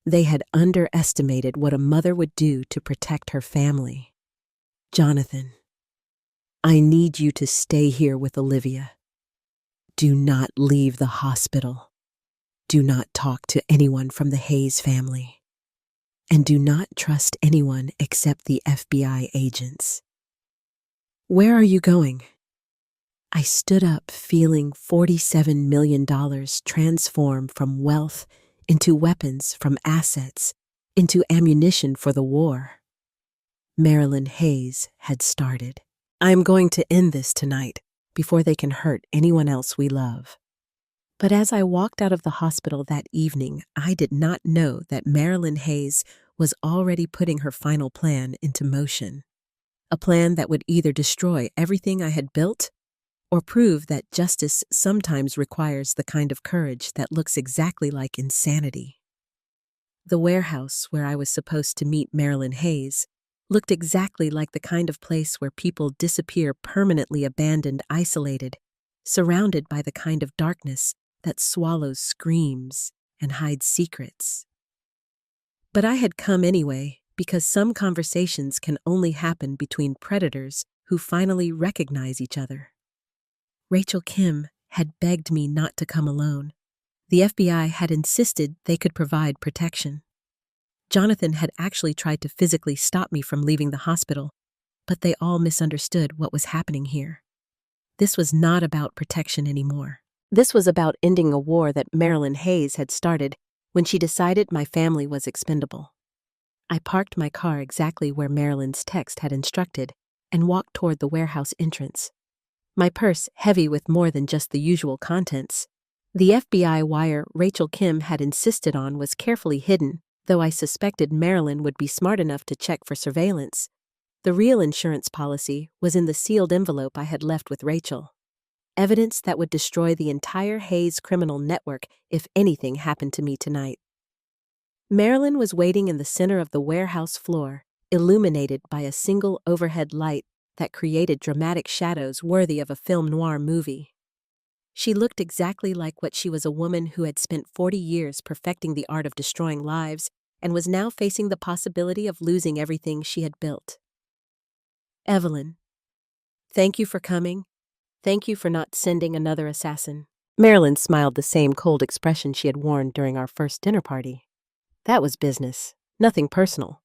They had underestimated what a mother would do to protect her family. Jonathan, I need you to stay here with Olivia. Do not leave the hospital. Do not talk to anyone from the Hayes family. And do not trust anyone except the FBI agents. Where are you going? I stood up, feeling $47 million transform from wealth into weapons, from assets into ammunition for the war. Marilyn Hayes had started. I am going to end this tonight before they can hurt anyone else we love. But as I walked out of the hospital that evening, I did not know that Marilyn Hayes was already putting her final plan into motion. A plan that would either destroy everything I had built or prove that justice sometimes requires the kind of courage that looks exactly like insanity. The warehouse where I was supposed to meet Marilyn Hayes looked exactly like the kind of place where people disappear, permanently abandoned, isolated, surrounded by the kind of darkness that swallows screams and hides secrets. But I had come anyway because some conversations can only happen between predators who finally recognize each other. Rachel Kim had begged me not to come alone. The FBI had insisted they could provide protection. Jonathan had actually tried to physically stop me from leaving the hospital, but they all misunderstood what was happening here. This was not about protection anymore. This was about ending a war that Marilyn Hayes had started when she decided my family was expendable. I parked my car exactly where Marilyn's text had instructed and walked toward the warehouse entrance. My purse heavy with more than just the usual contents. The FBI wire Rachel Kim had insisted on was carefully hidden, though I suspected Marilyn would be smart enough to check for surveillance. The real insurance policy was in the sealed envelope I had left with Rachel. Evidence that would destroy the entire Hayes criminal network if anything happened to me tonight. Marilyn was waiting in the center of the warehouse floor, illuminated by a single overhead light that created dramatic shadows worthy of a film noir movie. She looked exactly like what she was, a woman who had spent 40 years perfecting the art of destroying lives and was now facing the possibility of losing everything she had built. Evelyn, thank you for coming. Thank you for not sending another assassin. Marilyn smiled, the same cold expression she had worn during our first dinner party. That was business, nothing personal.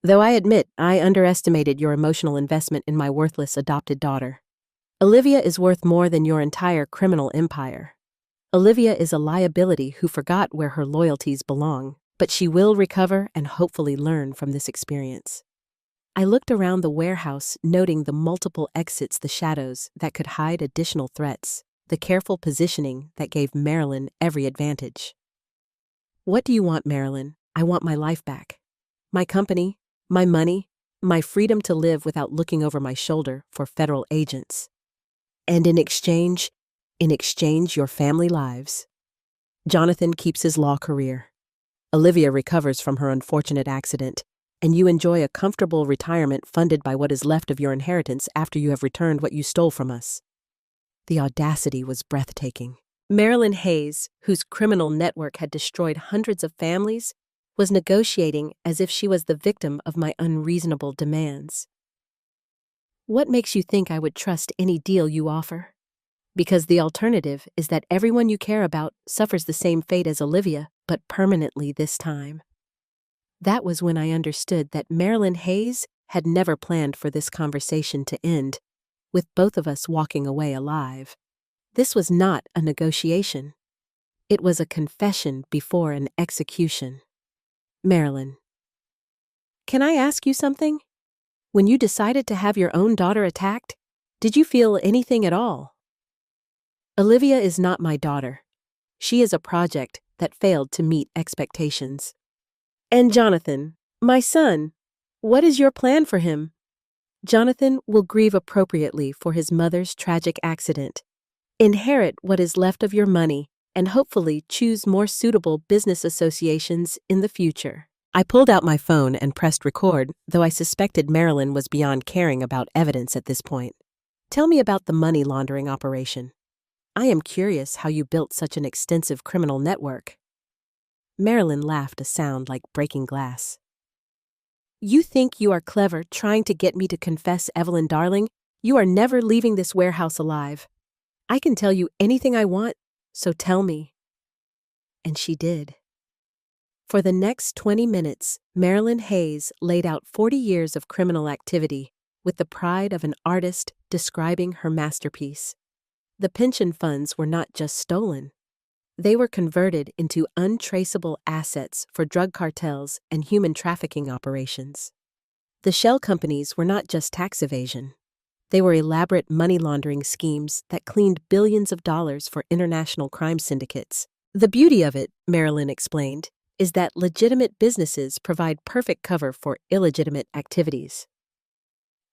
Though I admit I underestimated your emotional investment in my worthless adopted daughter. Olivia is worth more than your entire criminal empire. Olivia is a liability who forgot where her loyalties belong. but she will recover and hopefully learn from this experience. I looked around the warehouse, noting the multiple exits, the shadows that could hide additional threats, the careful positioning that gave Marilyn every advantage. What do you want, Marilyn? I want my life back. My company, my money, my freedom to live without looking over my shoulder for federal agents. And in exchange, your family lives. Jonathan keeps his law career. Olivia recovers from her unfortunate accident, and you enjoy a comfortable retirement funded by what is left of your inheritance after you have returned what you stole from us. The audacity was breathtaking. Marilyn Hayes, whose criminal network had destroyed hundreds of families, was negotiating as if she was the victim of my unreasonable demands. What makes you think I would trust any deal you offer? Because the alternative is that everyone you care about suffers the same fate as Olivia, but permanently this time. That was when I understood that Marilyn Hayes had never planned for this conversation to end, with both of us walking away alive. This was not a negotiation. It was a confession before an execution. Marilyn, can I ask you something? When you decided to have your own daughter attacked, did you feel anything at all? Olivia is not my daughter. She is a project that failed to meet expectations. And Jonathan, my son, what is your plan for him? Jonathan will grieve appropriately for his mother's tragic accident, inherit what is left of your money, and hopefully choose more suitable business associations in the future. I pulled out my phone and pressed record, though I suspected Marilyn was beyond caring about evidence at this point. Tell me about the money laundering operation. I am curious how you built such an extensive criminal network. Marilyn laughed, a sound like breaking glass. You think you are clever trying to get me to confess, Evelyn darling? You are never leaving this warehouse alive. I can tell you anything I want, so tell me. And she did. For the next 20 minutes, Marilyn Hayes laid out 40 years of criminal activity with the pride of an artist describing her masterpiece. The pension funds were not just stolen. They were converted into untraceable assets for drug cartels and human trafficking operations. The shell companies were not just tax evasion. They were elaborate money laundering schemes that cleaned billions of dollars for international crime syndicates. The beauty of it, Marilyn explained, is that legitimate businesses provide perfect cover for illegitimate activities.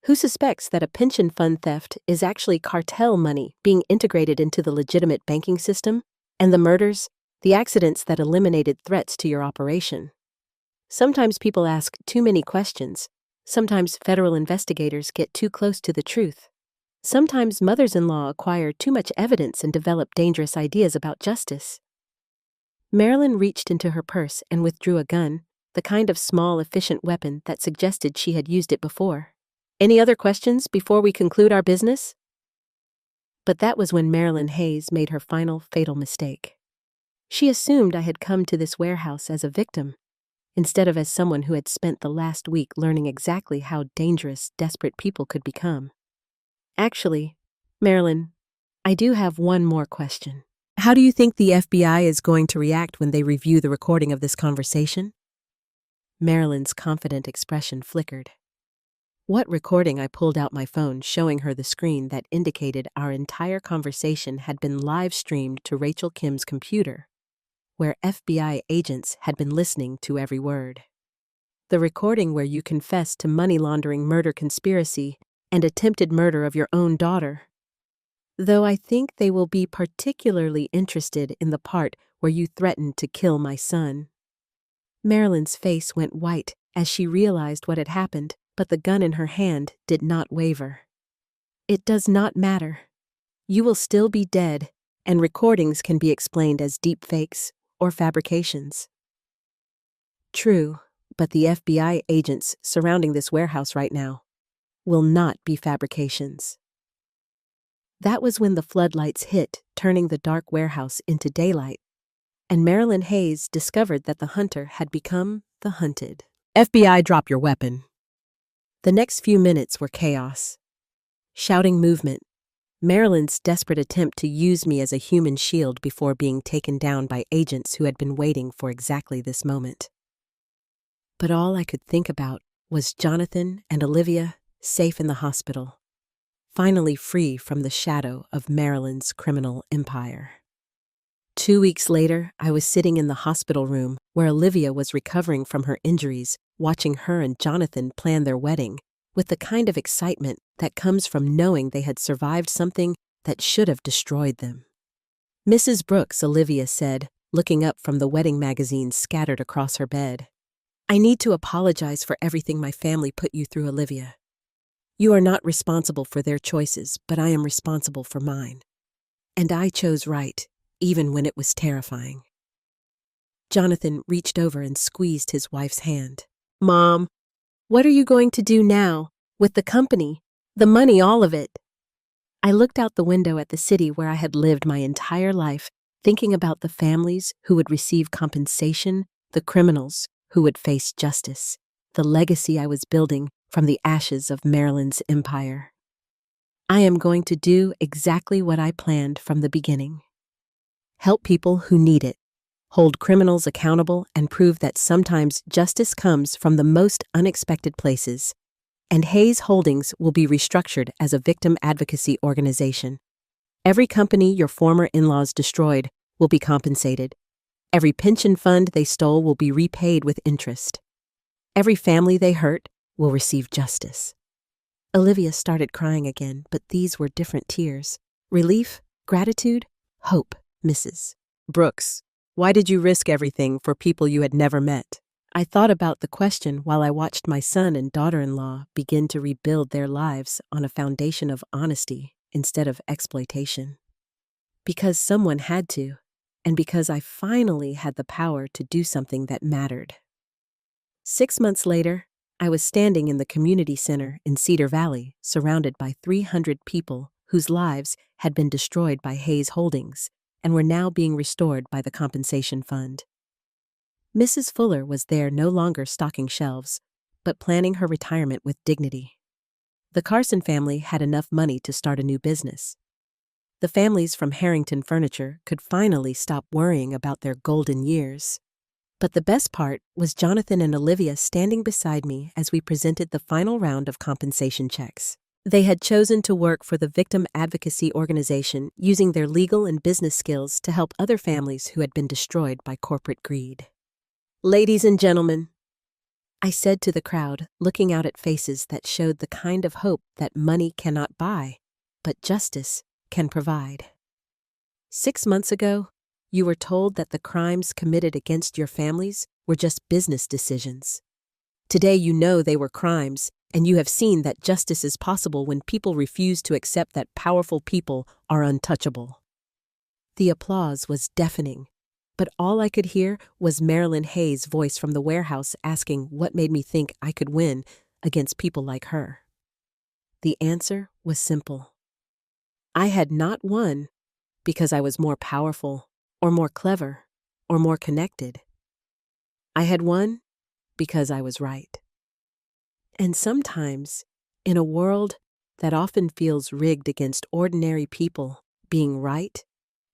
Who suspects that a pension fund theft is actually cartel money being integrated into the legitimate banking system? And the murders, the accidents that eliminated threats to your operation. Sometimes people ask too many questions. Sometimes federal investigators get too close to the truth. Sometimes mothers-in-law acquire too much evidence and develop dangerous ideas about justice. Marilyn reached into her purse and withdrew a gun, the kind of small, efficient weapon that suggested she had used it before. Any other questions before we conclude our business? But that was when Marilyn Hayes made her final fatal mistake. She assumed I had come to this warehouse as a victim, instead of as someone who had spent the last week learning exactly how dangerous desperate people could become. Actually, Marilyn, I do have one more question. How do you think the FBI is going to react when they review the recording of this conversation? Marilyn's confident expression flickered. What recording? I pulled out my phone, showing her the screen that indicated our entire conversation had been live-streamed to Rachel Kim's computer, where FBI agents had been listening to every word. The recording where you confessed to money laundering, murder conspiracy, and attempted murder of your own daughter. Though I think they will be particularly interested in the part where you threatened to kill my son. Marilyn's face went white as she realized what had happened, but the gun in her hand did not waver. It does not matter. You will still be dead, and recordings can be explained as deepfakes or fabrications. True, but the FBI agents surrounding this warehouse right now will not be fabrications. That was when the floodlights hit, turning the dark warehouse into daylight, and Marilyn Hayes discovered that the hunter had become the hunted. FBI, drop your weapon. The next few minutes were chaos. Shouting movement, Marilyn's desperate attempt to use me as a human shield before being taken down by agents who had been waiting for exactly this moment. But all I could think about was Jonathan and Olivia safe in the hospital, finally free from the shadow of Marilyn's criminal empire. 2 weeks later, I was sitting in the hospital room where Olivia was recovering from her injuries, watching her and Jonathan plan their wedding, with the kind of excitement that comes from knowing they had survived something that should have destroyed them. "Mrs. Brooks," Olivia said, looking up from the wedding magazines scattered across her bed. "I need to apologize for everything my family put you through, Olivia. You are not responsible for their choices, but I am responsible for mine. And I chose right, even when it was terrifying." Jonathan reached over and squeezed his wife's hand. "Mom, what are you going to do now, with the company, the money, all of it?" I looked out the window at the city where I had lived my entire life, thinking about the families who would receive compensation, the criminals who would face justice, the legacy I was building from the ashes of Marilyn's empire. I am going to do exactly what I planned from the beginning. Help people who need it, hold criminals accountable, and prove that sometimes justice comes from the most unexpected places. And Hayes Holdings will be restructured as a victim advocacy organization. Every company your former in-laws destroyed will be compensated. Every pension fund they stole will be repaid with interest. Every family they hurt will receive justice. Olivia started crying again, but these were different tears. Relief, gratitude, hope. "Mrs. Brooks, why did you risk everything for people you had never met?" I thought about the question while I watched my son and daughter-in-law begin to rebuild their lives on a foundation of honesty instead of exploitation. Because someone had to, and because I finally had the power to do something that mattered. 6 months later, I was standing in the community center in Cedar Valley, surrounded by 300 people whose lives had been destroyed by Hayes Holdings and were now being restored by the compensation fund. Mrs. Fuller was there, no longer stocking shelves, but planning her retirement with dignity. The Carson family had enough money to start a new business. The families from Harrington Furniture could finally stop worrying about their golden years. But the best part was Jonathan and Olivia standing beside me as we presented the final round of compensation checks. They had chosen to work for the victim advocacy organization using their legal and business skills to help other families who had been destroyed by corporate greed. "Ladies and gentlemen," I said to the crowd, looking out at faces that showed the kind of hope that money cannot buy, but justice can provide. 6 months ago, you were told that the crimes committed against your families were just business decisions. Today you know they were crimes, and you have seen that justice is possible when people refuse to accept that powerful people are untouchable. The applause was deafening, but all I could hear was Marilyn Hayes' voice from the warehouse asking what made me think I could win against people like her. The answer was simple. I had not won because I was more powerful, or more clever, or more connected. I had won because I was right. And sometimes, in a world that often feels rigged against ordinary people, being right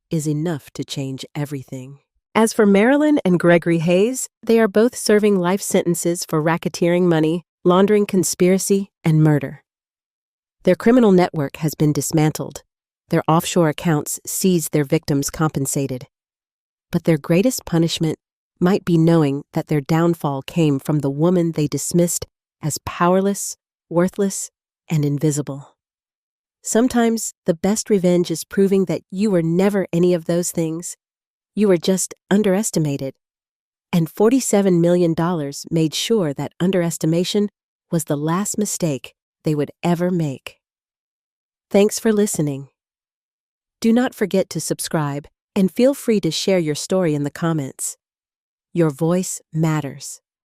is enough to change everything. As for Marilyn and Gregory Hayes, they are both serving life sentences for racketeering money, laundering, conspiracy, and murder. Their criminal network has been dismantled. Their offshore accounts seized, their victims compensated. But their greatest punishment might be knowing that their downfall came from the woman they dismissed as powerless, worthless, and invisible. Sometimes the best revenge is proving that you were never any of those things. You were just underestimated. And $47 million made sure that underestimation was the last mistake they would ever make. Thanks for listening. Do not forget to subscribe and feel free to share your story in the comments. Your voice matters.